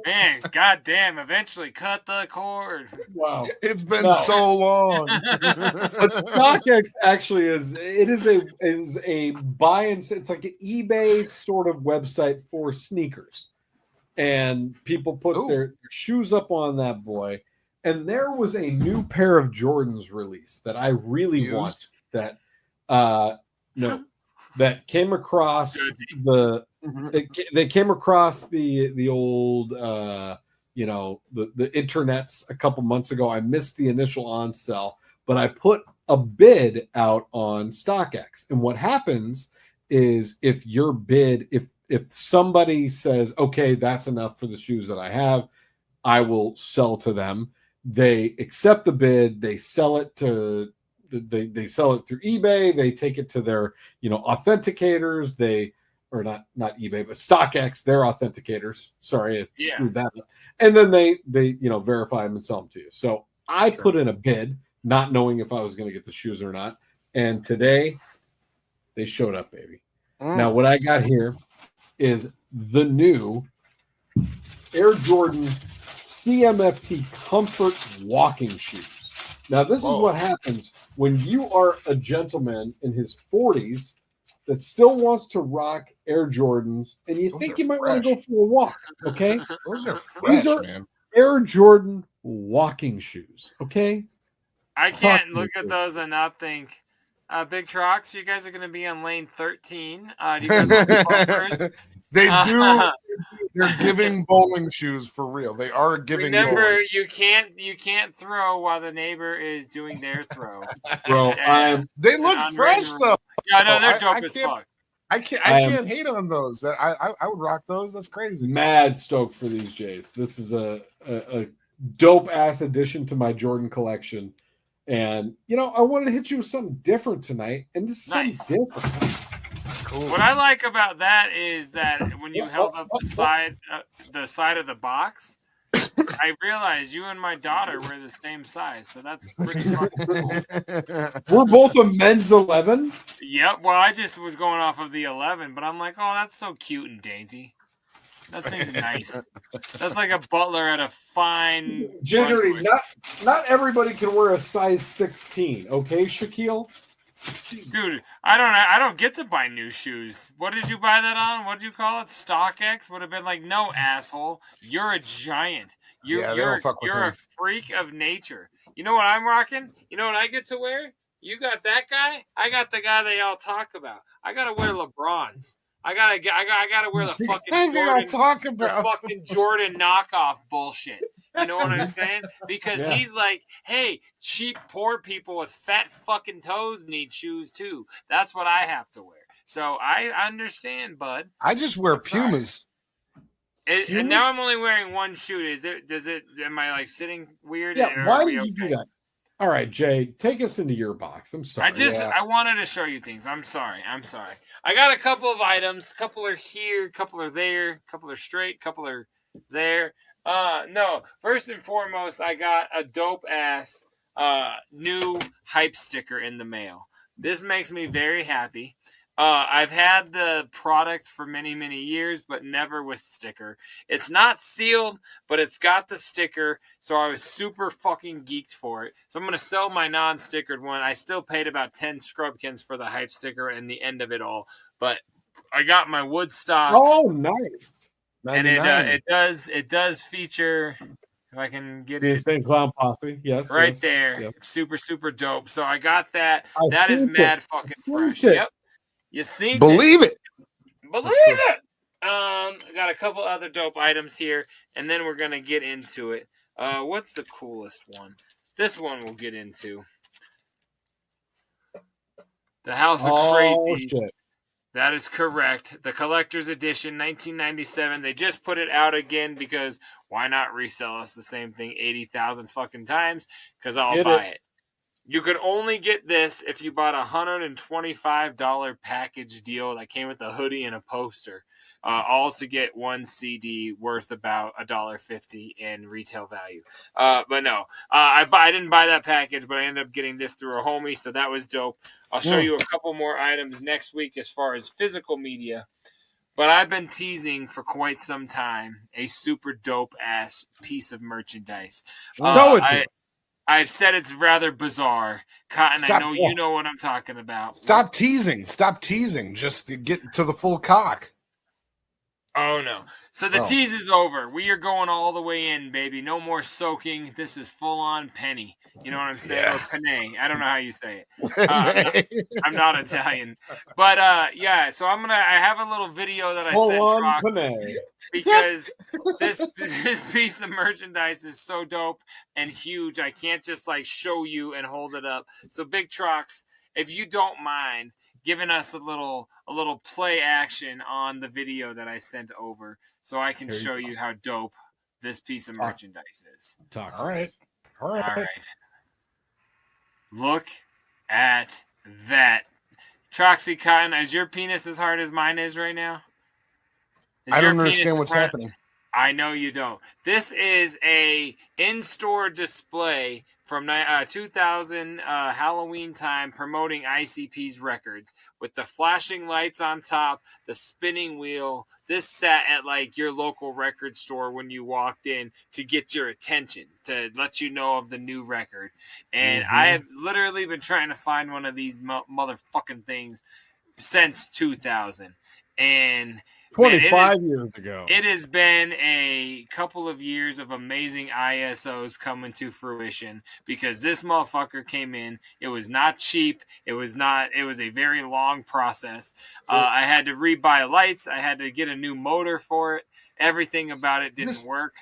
Man, goddamn! Eventually, cut the cord. Wow, it's been so long. But StockX actually is a buy and it's like an eBay sort of website for sneakers, and people put their shoes up on that boy. And there was a new pair of Jordans released that I really want. That that came across they came across the old the internets a couple months ago. I missed the initial on sell, but I put a bid out on StockX. And what happens is if your bid, if somebody says, okay, that's enough for the shoes that I have, I will sell to them. They accept the bid, they sell it to they sell it through eBay, they take it to their authenticators, or not eBay, but StockX, their authenticators. Sorry, I screwed that up. And then they verify them and sell them to you. So I put in a bid, not knowing if I was going to get the shoes or not. And today they showed up, baby. Now what I got here is the new Air Jordan CMFT Comfort walking shoes. Now, this is what happens when you are a gentleman in his 40s that still wants to rock Air Jordans, and you think you might want to go for a walk, okay? Those are fresh, These are man. Air Jordan walking shoes, okay? I can't look at those and not think, Big Trox, you guys are going to be on lane 13. Do you guys want to go first? They do. They're giving bowling shoes for real. They are giving. Remember, bowling. you can't throw while the neighbor is doing their throw. Bro, they look fresh though. Yeah, no, they're dope as fuck. I can't hate on those. That I would rock those. That's crazy. Mad stoked for these Jays. This is a dope ass addition to my Jordan collection. And I wanted to hit you with something different tonight, and this is something different. Cool. What I like about that is that when you held up the side of the box, I realized you and my daughter were the same size, so that's pretty fucking cool. We're both a men's 11. Yep. Well, I just was going off of the 11, but I'm like, oh, that's so cute and dainty. That seems nice. That's like a butler at a fine. JDirty, not everybody can wear a size 16. Okay, Shaquille. Dude, I don't get to buy new shoes. What did you buy that on? What did you call it? StockX would have been like, no, asshole. You're a giant. You're a freak of nature. You know what I'm rocking? You know what I get to wear? You got that guy? I got the guy they all talk about. I gotta wear LeBron's. I gotta wear the fucking Jordan knockoff bullshit. You know what I'm saying? Because he's like, hey, cheap poor people with fat fucking toes need shoes too. That's what I have to wear. So I understand, bud. I just wear Pumas. And now I'm only wearing one shoe. Am I like sitting weird? Yeah, why did you do that? All right, Jay, take us into your box. I'm sorry. I wanted to show you things. I'm sorry. I got a couple of items. A couple are here, a couple are there, a couple are straight, a couple are there. No, first and foremost, I got a dope ass new hype sticker in the mail. This makes me very happy. I've had the product for many, many years, but never with sticker. It's not sealed, but it's got the sticker, so I was super fucking geeked for it. So I'm going to sell my non-stickered one. I still paid about 10 scrubkins for the hype sticker and the end of it all, but I got my Woodstock. Oh, nice. And it does feature, if I can get the it. Insane Clown Posse, yes. Right yes, there. Yep. Super, super dope. So I got that. I've That is seen mad it. fucking I've seen fresh. it. Yep. You seen Believe it. Believe it. I got a couple other dope items here, and then we're gonna get into it. What's the coolest one? This one we'll get into. The House of Crazy. Shit. That is correct. The collector's edition, 1997. They just put it out again because why not resell us the same thing 80,000 fucking times? Because I'll buy it. You could only get this if you bought a $125 package deal that came with a hoodie and a poster, all to get one CD worth about $1.50 in retail value. But no, I didn't buy that package, but I ended up getting this through a homie, so that was dope. I'll show you a couple more items next week as far as physical media. But I've been teasing for quite some time a super dope ass piece of merchandise. I've said it's rather bizarre. Cotton, I know you know what I'm talking about. Stop teasing. Stop teasing. Just to get to the full cock. Oh, no. So the tease is over. We are going all the way in, baby. No more soaking. This is full-on penny. You know what I'm saying? Yeah. Or penne. I don't know how you say it. I'm not Italian. But, yeah, so I have a little video that I sent Trox because this piece of merchandise is so dope and huge. I can't just, like, show you and hold it up. So, Big Trox, if you don't mind, giving us a little play action on the video that I sent over so I can show you how dope this piece of merchandise is. All right. Look at that. Troxy Cotton, is your penis as hard as mine is right now? I don't understand what's happening. I know you don't. This is a in-store display from 2000 Halloween time promoting ICP's records with the flashing lights on top, the spinning wheel. This sat at like your local record store when you walked in to get your attention, to let you know of the new record. And I have literally been trying to find one of these motherfucking things since 2000. And 25 years ago. It has been a couple of years of amazing ISOs coming to fruition because this motherfucker came in. It was not cheap. It was a very long process. I had to rebuy lights. I had to get a new motor for it. Everything about it didn't work.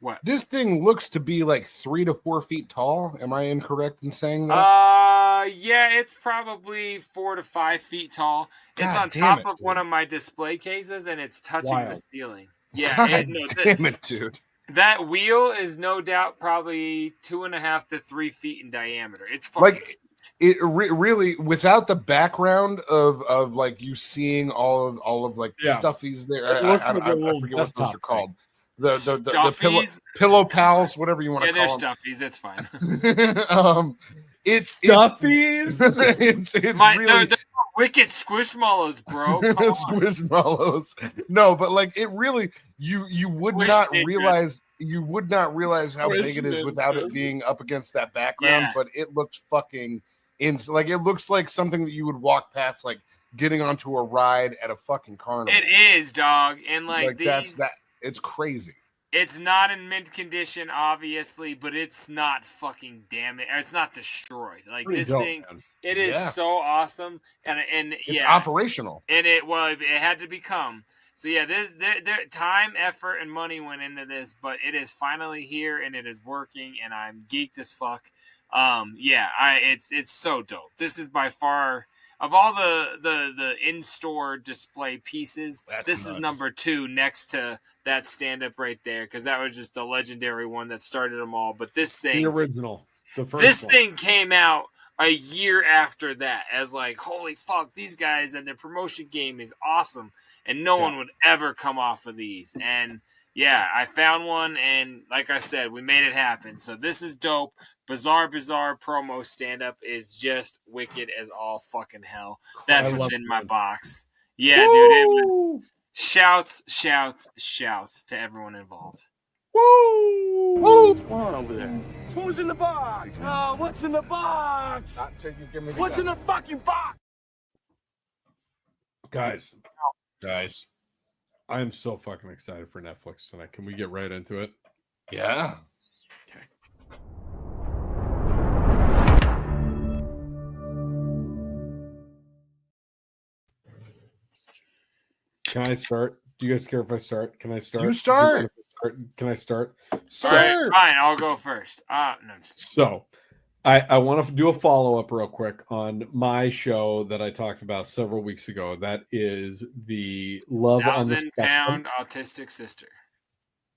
What? This thing looks to be like 3 to 4 feet tall. Am I incorrect in saying that? Yeah, it's probably 4 to 5 feet tall. It's on top of one of my display cases, and it's touching the ceiling. Yeah, damn it, dude. That wheel is no doubt probably 2.5 to 3 feet in diameter. It's fucking like it really without the background of like you seeing all of like the stuffies there. I forget what those are called. The pillow pals, whatever you want to call them. Yeah, they're stuffies. It's fine. It's stuffies. It's really they're wicked squishmallows, bro. Squishmallows. No, but like it really, you would not realize how big it is without it being up against that background. Yeah. But it looks fucking like it looks like something that you would walk past, like getting onto a ride at a fucking carnival. It is, dog, and like these, it's crazy. It's not in mint condition, obviously, but it's not fucking damaged. It's not destroyed. Like this thing, it is so awesome, and it's operational. And it had to become. So yeah, there time, effort, and money went into this, but it is finally here and it is working, and I'm geeked as fuck. It's so dope. This is by far. Of all the in-store display pieces, this is number 2 next to that stand-up right there, because that was just the legendary one that started them all. But this thing, the original, thing came out a year after that as like, holy fuck, these guys and their promotion game is awesome, and no one would ever come off of these. And yeah, I found one, and like I said, we made it happen. So this is dope. Bizarre promo stand-up is just wicked as all fucking hell. That's what's in my box. Yeah, dude, it was shouts to everyone involved. Woo! What's going on over there? Who's in the box? What's in the box? Not until you give me what's in the fucking box? Guys. I am so fucking excited for Netflix tonight. Can we get right into it? Yeah. Okay. Can I start? Do you guys care if I start? Can I start? You start. Can I start? All right, fine, I'll go first. No. So, I want to do a follow-up real quick on my show that I talked about several weeks ago. That is the Love on the Spectrum. 1,000-pound autistic sister.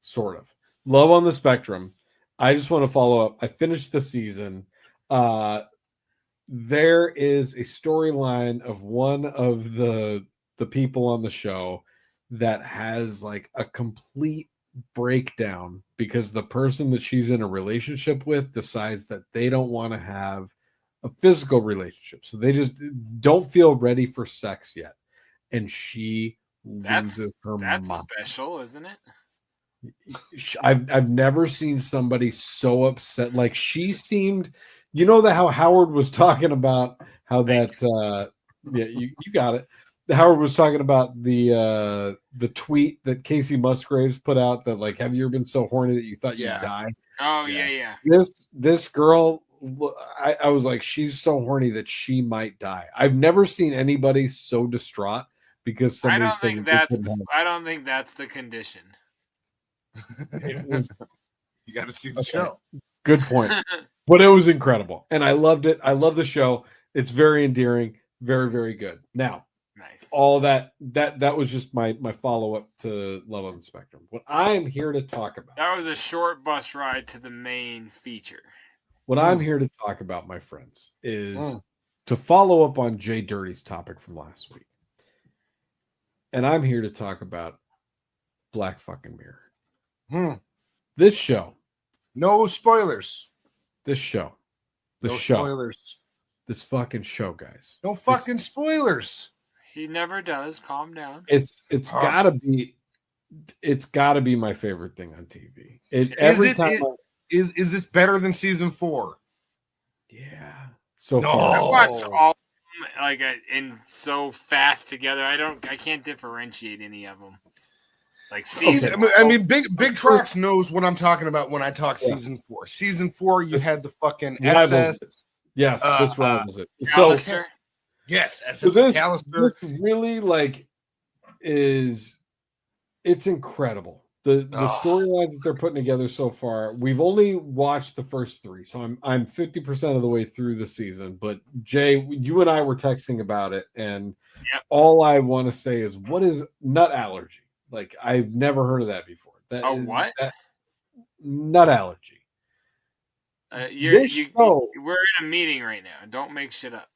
Sort of. Love on the Spectrum. I just want to follow up. I finished the season. There is a storyline of one of the people on the show that has like a complete breakdown because the person that she's in a relationship with decides that they don't want to have a physical relationship. So they just don't feel ready for sex yet. And she That's loses her mind. special, isn't it? I've never seen somebody so upset. Like she seemed, you know, that how Howard was talking about how that yeah, you got it. Howard was talking about the tweet that Casey Musgraves put out that like, have you ever been so horny that you thought you'd die? Oh yeah. This girl, I was like, she's so horny that she might die. I've never seen anybody so distraught because somebody I don't think that's the condition. It was, you got to see the show. Good point. But it was incredible. And I loved it. I love the show. It's very endearing. Very, very good. Now, nice. All that was just my follow-up to Love on the Spectrum. What I'm here to talk about. That was a short bus ride to the main feature. What I'm here to talk about, my friends, is to follow up on JDirty's topic from last week. And I'm here to talk about Black fucking Mirror. This show. No spoilers. This show. No spoilers. This fucking show, guys. No fucking spoilers. He never does. Calm down. It's gotta be my favorite thing on TV. Is this better than season 4? Yeah. So I watched all of them like in so fast together. I can't differentiate any of them. Like season. I mean, Big Trox knows what I'm talking about when I talk season 4. Season 4, you had the fucking SS. Yes, this rivals it. So yes, so this really like it's incredible. The storylines that they're putting together so far. We've only watched the first 3, so I'm 50% of the way through the season. But Jay, you and I were texting about it, and all I want to say is, what is nut allergy? Like, I've never heard of that before. What? Nut allergy. We're in a meeting right now. Don't make shit up.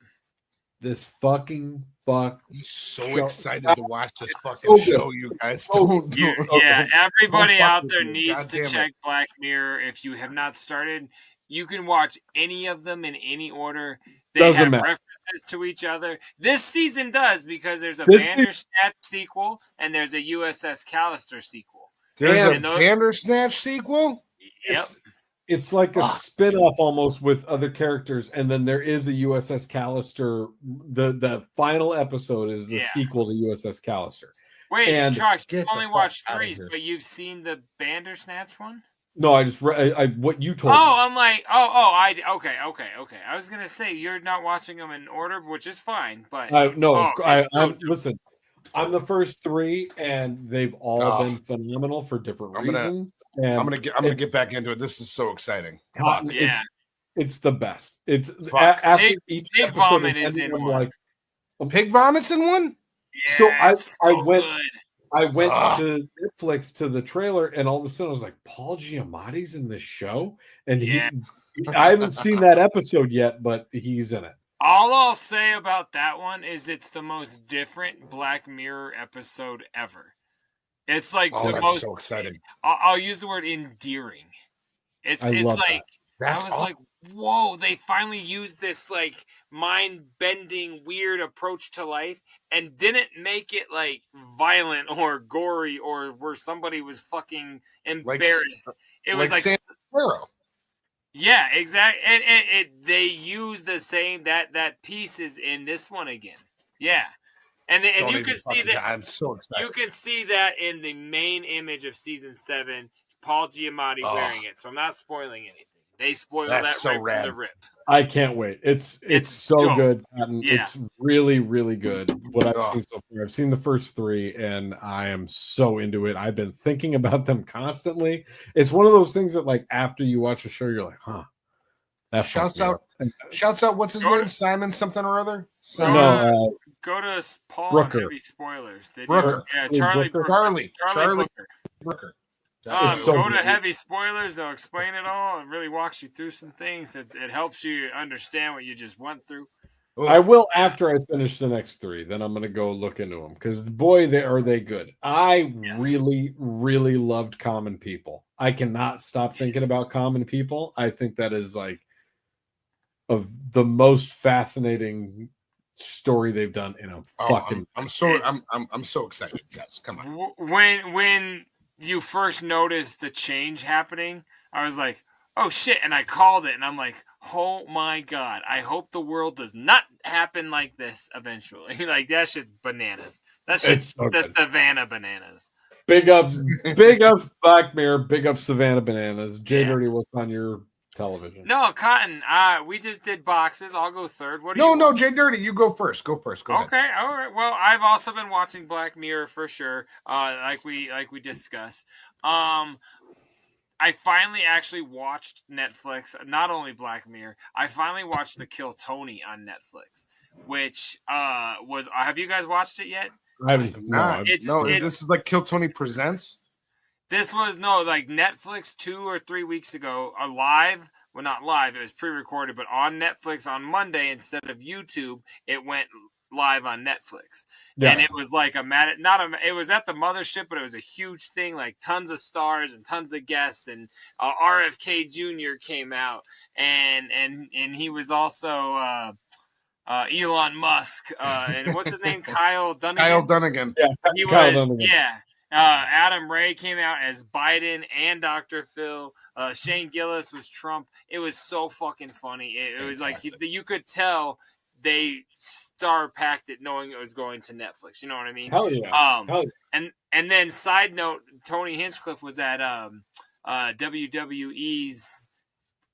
This fucking fuck. I'm so excited to watch this fucking show, you guys. Everybody out there needs to check Black Mirror. If you have not started, you can watch any of them in any order. They have references to each other. This season does, because there's a Bandersnatch sequel and there's a USS Callister sequel. There's a Bandersnatch sequel? Yep. It's like a spin-off almost with other characters, and then there is a USS Callister. The final episode is the sequel to USS Callister. Wait, Trox, you only watched 3, but you've seen the Bandersnatch one? No, I just read what you told me. I'm like, okay. I was gonna say you're not watching them in order, which is fine, but listen. I'm the first 3, and they've all been phenomenal for different reasons. I'm gonna get back into it. This is so exciting. It's the best. It's after each Pig Vomit is in one. Like, Pig Vomit's in one. Yeah, I went to Netflix to the trailer, and all of a sudden I was like, Paul Giamatti's in this show, and I haven't seen that episode yet, but he's in it. All I'll say about that one is it's the most different Black Mirror episode ever. It's like the most. So exciting. I'll use the word endearing. It's like I was like, whoa! They finally used this like mind-bending, weird approach to life, and didn't make it like violent or gory or where somebody was fucking embarrassed. It was like Santoro. Yeah, exactly. And they use the same that piece is in this one again. Yeah, and you can see that. I'm so excited. You can see that in the main image of season 7. Paul Giamatti wearing it. So I'm not spoiling anything. They spoiled that right from the rip. I can't wait. It's so dope. good. It's really, really good. What I've seen so far. I've seen the first 3, and I am so into it. I've been thinking about them constantly. It's one of those things that, like, after you watch a show, you're like, huh. That shouts out. What's his name? Simon something or other. Go to Paul Brooker. and Heavy Spoilers. Brooker. Yeah, Charlie Brooker. Go to Heavy Spoilers. They'll explain it all. It really walks you through some things. It helps you understand what you just went through. I will after I finish the next 3. Then I'm going to go look into them because, boy, are they good. I really, really loved Common People. I cannot stop thinking about Common People. I think that is like of the most fascinating story they've done in a fucking. I'm so excited. Yes, come on. When you first noticed the change happening, I was like, oh shit, and I called it, and I'm like, oh my god, I hope the world does not happen like this eventually. Like, that's just bananas. That's just the Savannah bananas. Big up Black Mirror, big up Savannah Bananas. JDirty, what's on your television? No, Cotton, we just did boxes. I'll go third. What do you No, JDirty, you go first. Go ahead. Okay, all right. Well, I've also been watching Black Mirror for sure, like we discussed. I finally actually watched Netflix, not only Black Mirror, I finally watched The Kill Tony on Netflix, which was, have you guys watched it yet? I haven't. No, this is like Kill Tony Presents. This was, like Netflix 2 or 3 weeks ago, live. Well, not live, it was pre-recorded, but on Netflix on Monday instead of YouTube, it went live on Netflix. Yeah. And it was like it was at the mothership, but it was a huge thing, like tons of stars and tons of guests, and RFK Jr. came out, and he was also Elon Musk, and what's his name? Kyle Dunnigan. Yeah, he Kyle was. Dunnigan. Yeah. Adam Ray came out as Biden and Dr. Phil. Shane Gillis was Trump. It was so fucking funny. It was like you could tell they star-packed it knowing it was going to Netflix. You know what I mean? Hell yeah. And then side note, Tony Hinchcliffe was at WWE's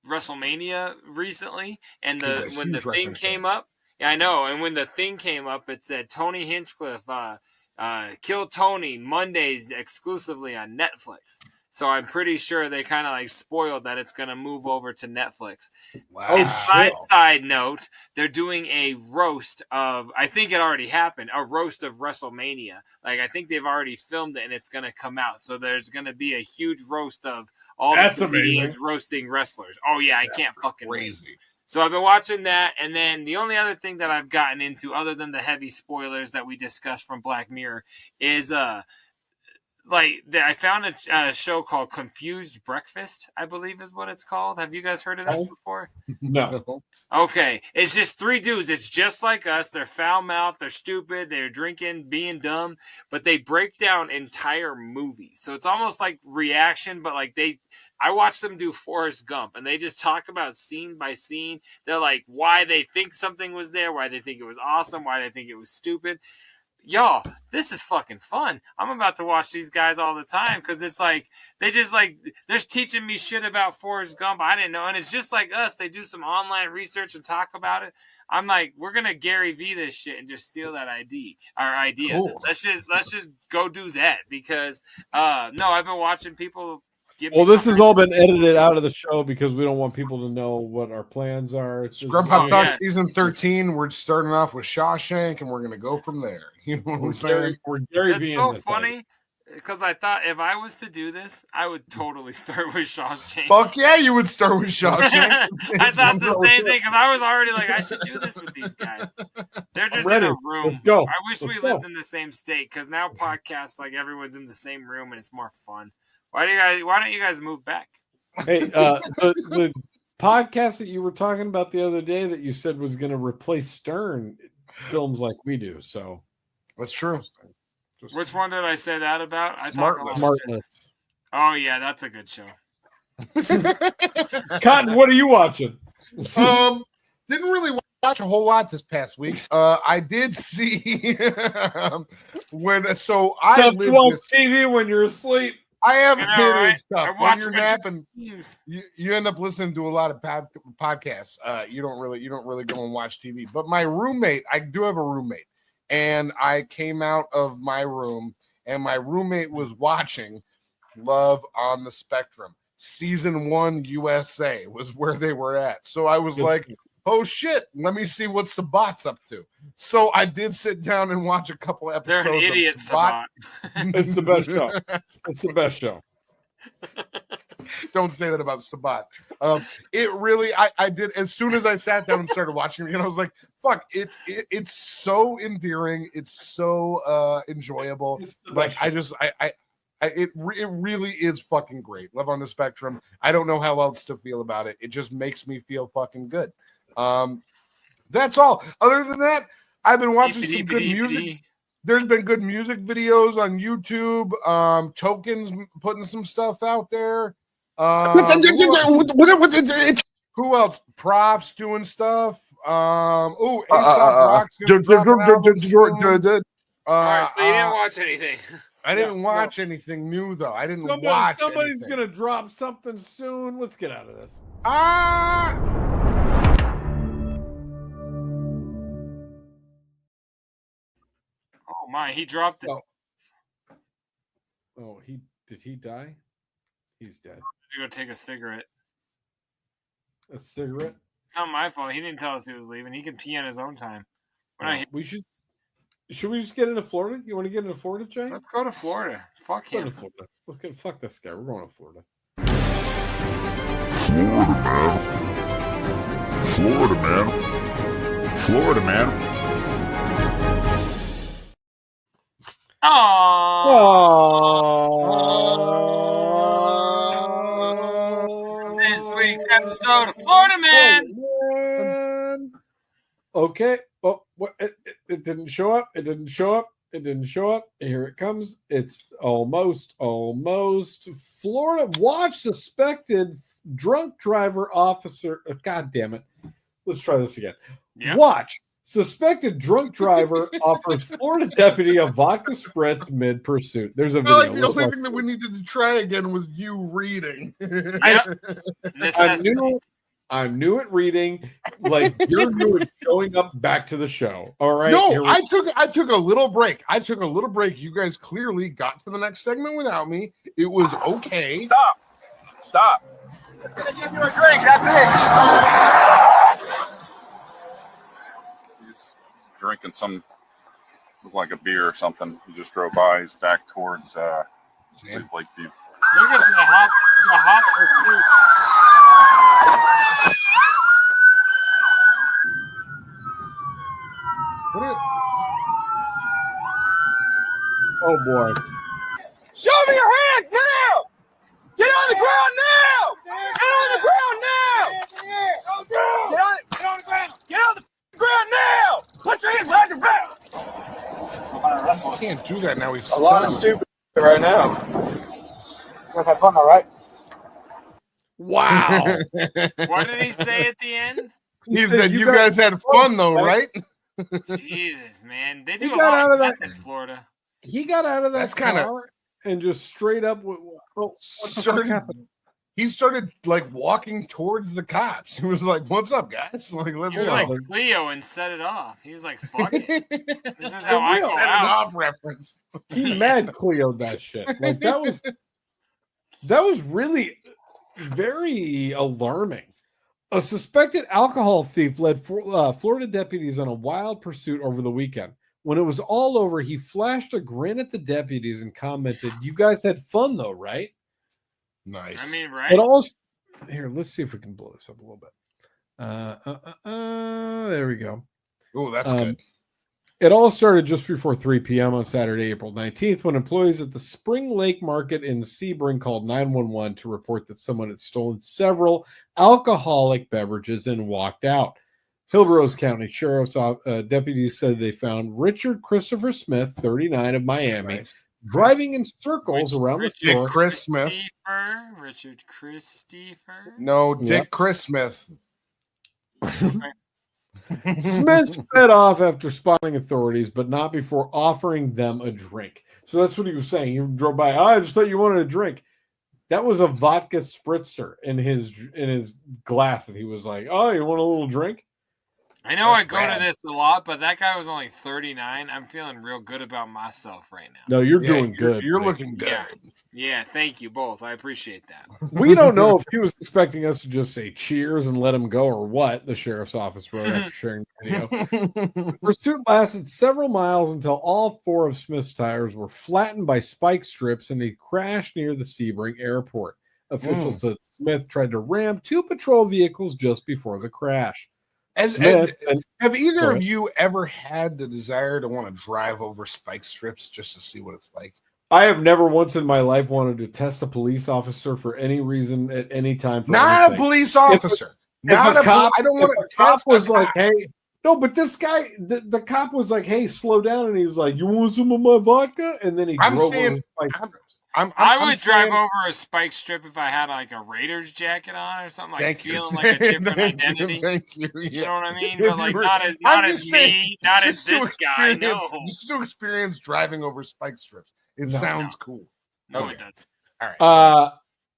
WrestleMania recently, and when the thing came up, yeah, I know. And when the thing came up, it said Tony Hinchcliffe, Kill Tony Mondays exclusively on Netflix. So I'm pretty sure they kind of like spoiled that it's going to move over to Netflix. Wow. And side note, they're doing a roast of, I think it already happened, a roast of WrestleMania. Like, I think they've already filmed it and it's going to come out. So there's going to be a huge roast of all the comedians roasting wrestlers. Oh yeah, I can't fucking wait. So I've been watching that, and then the only other thing that I've gotten into, other than the heavy spoilers that we discussed from Black Mirror, is I found a show called Confused Breakfast, I believe is what it's called. Have you guys heard of this before? No. Okay. It's just three dudes. It's just like us. They're foul-mouthed. They're stupid. They're drinking, being dumb. But they break down entire movies. So it's almost like reaction, but like I watched them do Forrest Gump, and they just talk about scene by scene. They're like, why they think something was there, why they think it was awesome, why they think it was stupid. Y'all, this is fucking fun. I'm about to watch these guys all the time because it's like they're teaching me shit about Forrest Gump I didn't know, and it's just like us. They do some online research and talk about it. I'm like, we're gonna Gary V this shit and just steal that idea. Cool. Let's just go do that because I've been watching people. Well, this has all been edited out of the show because we don't want people to know what our plans are. It's just, Scrub Hop Talk season 13. We're starting off with Shawshank, and we're going to go from there. You know what I'm saying? We're Gary V. It's so funny because I thought if I was to do this, I would totally start with Shawshank. Fuck yeah, you would start with Shawshank. I thought the same thing because I was already like, I should do this with these guys. They're just in a room. Let's go. I wish we lived in the same state because now podcasts, like everyone's in the same room and it's more fun. Why don't you guys move back? Hey, the podcast that you were talking about the other day that you said was going to replace Stern films like we do. So that's true. Which one did I say that about? I talk about Smartless. Oh yeah, that's a good show. Cotton, what are you watching? Didn't really watch a whole lot this past week. I did see I watch TV when you're asleep. I have right? stuff. When you're napping, you end up listening to a lot of podcasts. You don't really go and watch TV. But my roommate, I do have a roommate, and I came out of my room, and my roommate was watching Love on the Spectrum. Season 1 USA was where they were at. So I was like, oh shit, let me see what Sabat's up to. So I did sit down and watch a couple episodes. They're an idiot, of Sabat. It's the best show. It's the best show. Don't say that about Sabat. It really, I did, as soon as I sat down and started watching it, I was like, fuck, it's so endearing. It's so enjoyable. Like, it really is fucking great. Love on the Spectrum. I don't know how else to feel about it. It just makes me feel fucking good. That's all. Other than that, I've been watching some good music. There's been good music videos on YouTube. Tokens putting some stuff out there. Who else? Profs doing stuff. Aesop Rock's gonna drop an album soon. All right, so you didn't watch anything. I didn't watch anything new though. I didn't watch. Somebody's gonna drop something soon. Let's get out of this. Oh my, he dropped it. Oh, did he die? He's dead. You go take a cigarette. A cigarette? It's not my fault. He didn't tell us he was leaving. He can pee on his own time. Should we just get into Florida? You want to get into Florida, Jay? Let's go to Florida. Fuck him. Fuck this guy. We're going to Florida. Florida, man. Florida, man. This week's episode of Florida Man. Okay. Oh, what? It didn't show up. It didn't show up. It didn't show up. Here it comes. It's almost Florida. Watch suspected drunk driver officer. God damn it. Let's try this again. Yep. Watch. Suspected drunk driver offers Florida deputy a vodka spritz mid pursuit. There's a video. I like the only thing that we needed to try again was you reading. I'm new at reading. Like you're new at showing up back to the show. All right. No, I took a little break. You guys clearly got to the next segment without me. It was okay. Stop. I said give you a drink. That's it. He's drinking some, look like a beer or something. He just drove by. He's back towards Lakeview. Look at the hot pursuit. Oh boy. Show me your hands now! Get on the ground now! Get on the ground now! Get on the ground! Get on the ground now! Put your hands behind your back! I can't do that now. He's a lot of stupid right now. You guys had fun though, right? Wow. What did he say at the end? He said you guys had fun though, right? Jesus, man. They do a lot of that in Florida. He got out of that car and just straight up he started like walking towards the cops. He was like, "What's up, guys? Like, let's go." He was like Cleo and set it off. He was like, "Fuck it. This is how I go set out." It off reference. He mad Cleo'd that shit. Like that was really very alarming. A suspected alcohol thief led Florida deputies on a wild pursuit over the weekend. When it was all over, he flashed a grin at the deputies and commented, "You guys had fun though, right?" Nice. I mean, right? It all here. Let's see if we can blow this up a little bit. There we go. Oh, that's good. It all started just before 3 p.m. on Saturday, April 19th, when employees at the Spring Lake Market in Sebring called 911 to report that someone had stolen several alcoholic beverages and walked out. Hillsborough County Sheriff's deputies said they found Richard Christopher Smith, 39, of Miami, driving in circles around the store. Chris Smith. Richard Christopher? No, Dick Chris Smith. Smith sped off after spotting authorities, but not before offering them a drink. So that's what he was saying. He drove by. Oh, I just thought you wanted a drink. That was a vodka spritzer in his glass, and he was like, "Oh, you want a little drink?" I know I go to this a lot, but that guy was only 39. I'm feeling real good about myself right now. No, you're doing good. You're looking good. Yeah, thank you both. I appreciate that. We don't know if he was expecting us to just say cheers and let him go or what, the sheriff's office wrote after sharing the video. The pursuit lasted several miles until all four of Smith's tires were flattened by spike strips and he crashed near the Sebring airport. Officials said Smith tried to ram two patrol vehicles just before the crash. Have either of you ever had the desire to want to drive over spike strips just to see what it's like? I have never once in my life wanted to test a police officer for any reason at any time. Not anything. A police officer. I don't want to test. Was like, hey, No, but this guy, the cop was like, "Hey, slow down," and he was like, "You want some of my vodka?" And then he drove over spike strips. I would drive over a spike strip if I had like a Raiders jacket on or something, like feeling like a different identity. Thank you. You know what I mean? But like not as me, not as this guy. No, just to experience driving over spike strips. It sounds cool. No, it doesn't. All right.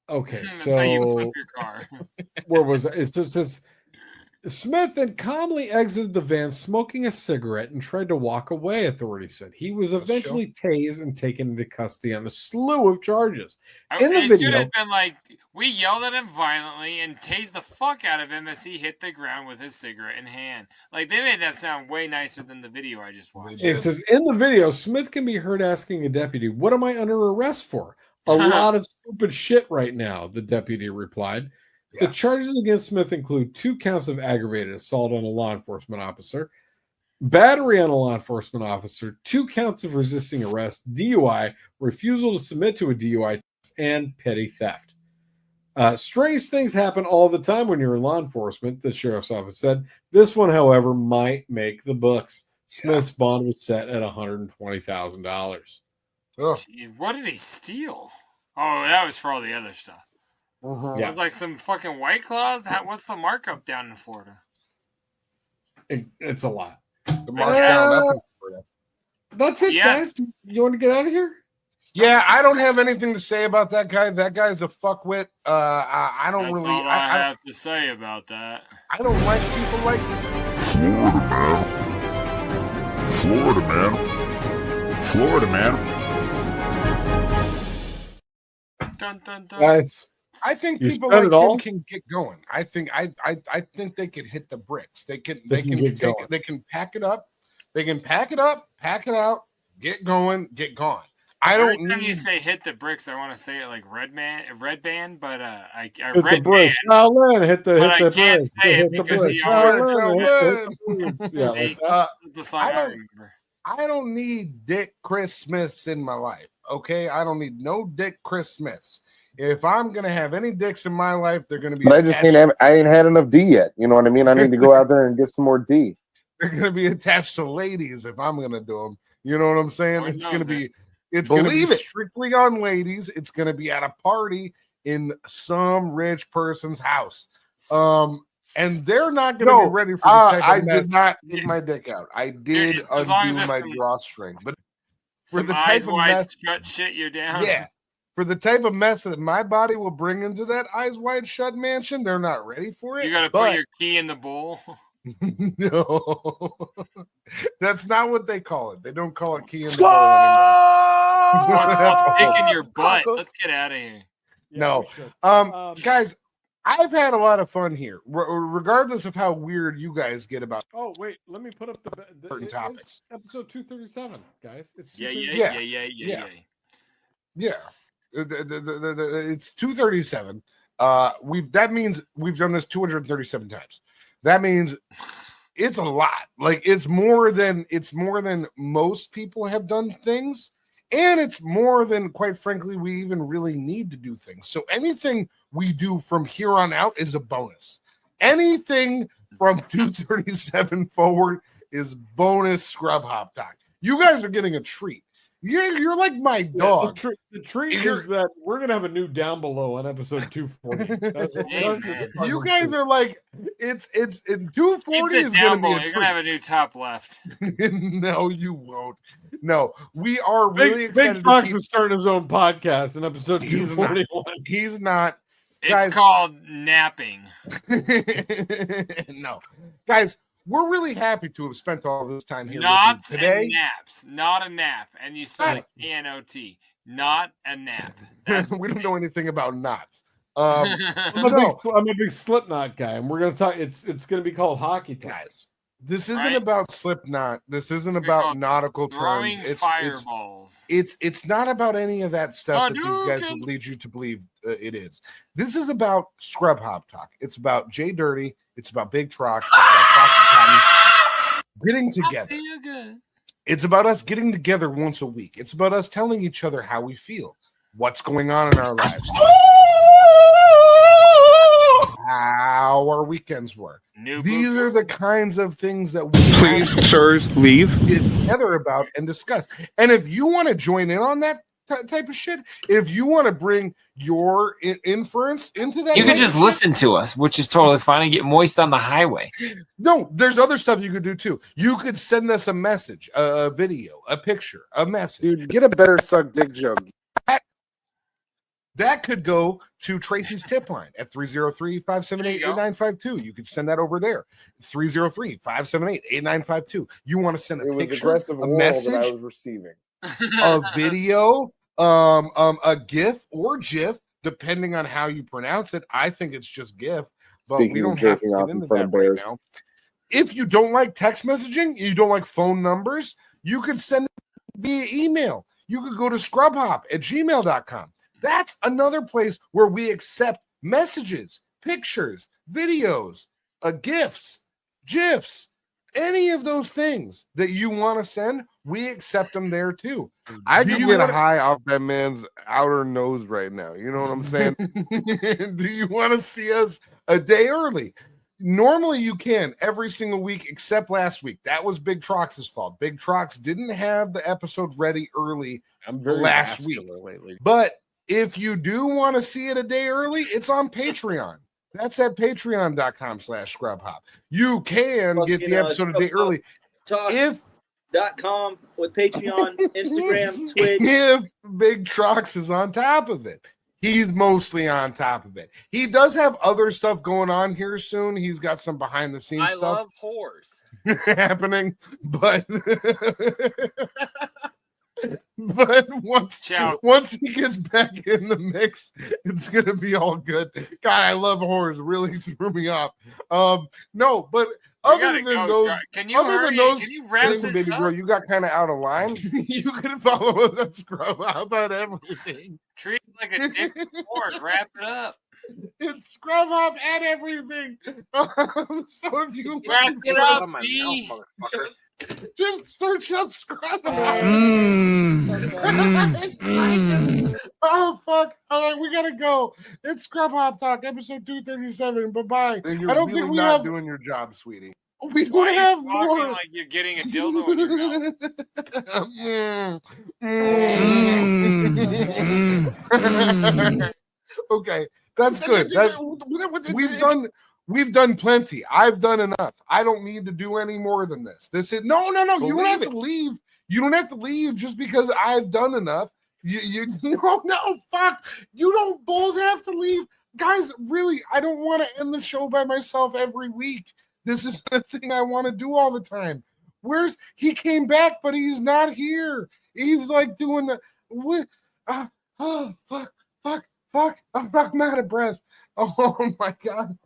Okay. That's So how you flip your car. where was it? It says Smith then calmly exited the van, smoking a cigarette, and tried to walk away. Authorities said he was eventually tased and taken into custody on a slew of charges. In the It video, should have been like, we yelled at him violently and tased the fuck out of him as he hit the ground with his cigarette in hand. Like, they made that sound way nicer than the video I just watched. it says in the video, Smith can be heard asking a deputy, "What am I under arrest for?" A lot of stupid shit right now, the deputy replied. The charges against Smith include 2 counts of aggravated assault on a law enforcement officer, battery on a law enforcement officer, 2 counts of resisting arrest, DUI, refusal to submit to a DUI test, and petty theft. Strange things happen all the time when you're in law enforcement, the sheriff's office said. This one, however, might make the books. Smith's bond was set at $120,000. Jeez, what did he steal? Oh, that was for all the other stuff. Yeah. It was like some fucking White Claws. What's the markup down in Florida? It's a lot. The markdown up in Florida. That's it, guys. You want to get out of here? Yeah, I don't have anything to say about that guy. That guy's a fuckwit. I don't That's really. all I have to say about that. I don't like people like Florida, man. Florida, man. Dun, dun, dun. Guys, I think you people said like it all? him can get going. I think they could hit the bricks. They can They can get going. they can pack it up. They can pack it up, pack it out, get going, get gone. I Every don't time need you say hit the bricks, I want to say it like red band, but I Hit the red bricks. band. Shaolin, hit the But I bricks. can't say it Hit the because bricks. he already- Shaolin, hit the bricks. Yeah, like that. That's the song I remember. I don't need Dick Chris Smiths in my life. Okay, I don't need no Dick Chris Smiths. If I'm gonna have any dicks in my life, they're gonna be. But I ain't had enough D yet. You know what I mean? I need to go out there and get some more D. They're gonna be attached to ladies if I'm gonna do them. You know what I'm saying? Lord It's knows gonna be. it. It's gonna be Believe it. strictly on ladies. It's gonna be at a party in some rich person's house. And they're not gonna be ready for the type of I mess. did not get my dick out. I did As long as undo there's my some- drawstring, but For Some the eyes type of wide mess, shut shit, you're down. yeah. For the type of mess that my body will bring into that eyes wide shut mansion, they're not ready for it. You gotta but- put your key in the bowl. No, that's not what they call it. They don't call it key in the bowl anymore. It's called kicking your butt. Let's get out of here. No, guys, I've had a lot of fun here, regardless of how weird you guys get about. Oh wait, let me put up the certain topics. It's episode 237, guys. It's Yeah. 237. Yeah. It's 237. That means we've done this 237 times. That means it's a lot. Like it's more than most people have done things, and it's more than, quite frankly, we even really need to do things. So anything we do from here on out is a bonus. Anything from 237 forward is bonus scrub hop talk. You guys are getting a treat. You're like my dog. The treat is that we're gonna have a new down below on episode 240. You guys are like it's in 240 is down gonna be below. a You're gonna have a new top left. No, you won't. No, we are really excited. Big Trox is starting his own podcast in episode 241. He's not. It's Guys, called napping. No, guys, we're really happy to have spent all this time here Knots with you today. and naps. Not a nap. And you spell it N-O-T. Not a nap. That's We don't know anything about knots. I'm a big Slipknot guy, and we're gonna talk. It's gonna be called Hockey Talk. Guys, this isn't about Slipknot. This isn't about nautical terms. throwing fireballs. It's not about any of that stuff that these guys Hadouken. would lead you to believe it is. This is about Scrub Hop Talk. It's about JDirty. It's about Big Trox. It's about Troxy Cotton getting together. It's about us getting together once a week. It's about us telling each other how we feel, what's going on in our lives, how our weekends were. New These boot. are the kinds of things that we Please, sirs, leave. get together about and discuss. And if you want to join in on that type of shit, if you want to bring your inference into that, You can just listen to us, which is totally fine, and get moist on the highway. No, there's other stuff you could do too. You could send us a message, a video, a picture, a message. Dude, get a better suck dick joke. That could go to Tracy's tip line at 303-578-8952. You could send that over there. 303-578-8952. You want to send a picture, a message, that I was receiving. a video, a GIF or GIF, depending on how you pronounce it. I think it's just GIF, but Speaking we of don't have to jerking off get in into front that of right bears. now. If you don't like text messaging, you don't like phone numbers, you could send it via email. You could go to scrubhop@gmail.com. That's another place where we accept messages, pictures, videos, GIFs, GIFs, any of those things that you want to send, we accept them there too. I Do can you get a wanna- high off that man's outer nose right now. You know what I'm saying? Do you want to see us a day early? Normally you can every single week except last week. That was Big Trox's fault. Big Trox didn't have the episode ready early last week. Lately. But if you do want to see it a day early, it's on Patreon. That's at patreon.com/scrubhop. You can get the episode a day early. Talk.com with Patreon, Instagram, Twitch. If Big Trox is on top of it. He's mostly on top of it. He does have other stuff going on here soon. He's got some behind the scenes I stuff love whores. happening, but once he gets back in the mix, it's gonna be all good. God, I love horrors. Really threw me off. No, but other than those, can you wrap things, this baby up? girl, you got kind of out of line. You can follow us on Scrub. How about everything? Treat it like a dick sport. Wrap it up. It's Scrub Hop and everything. So if you Wrap it up, B. Just search up Scrub Hop. Oh fuck! All right, we gotta go. It's Scrub Hop Talk, episode 237. Bye bye. I don't think we have doing your job, sweetie. We Why don't are you have talking more. like you're getting a dildo in your mouth? Okay, that's good. That's we've done plenty. I've done enough. I don't need to do any more than this. This is no. You don't have to leave. You don't have to leave just because I've done enough. You no fuck. You don't both have to leave, guys. Really, I don't want to end the show by myself every week. This is the thing I want to do all the time. He came back, but he's not here. He's like doing the what? Oh fuck. I'm out of breath. Oh my god.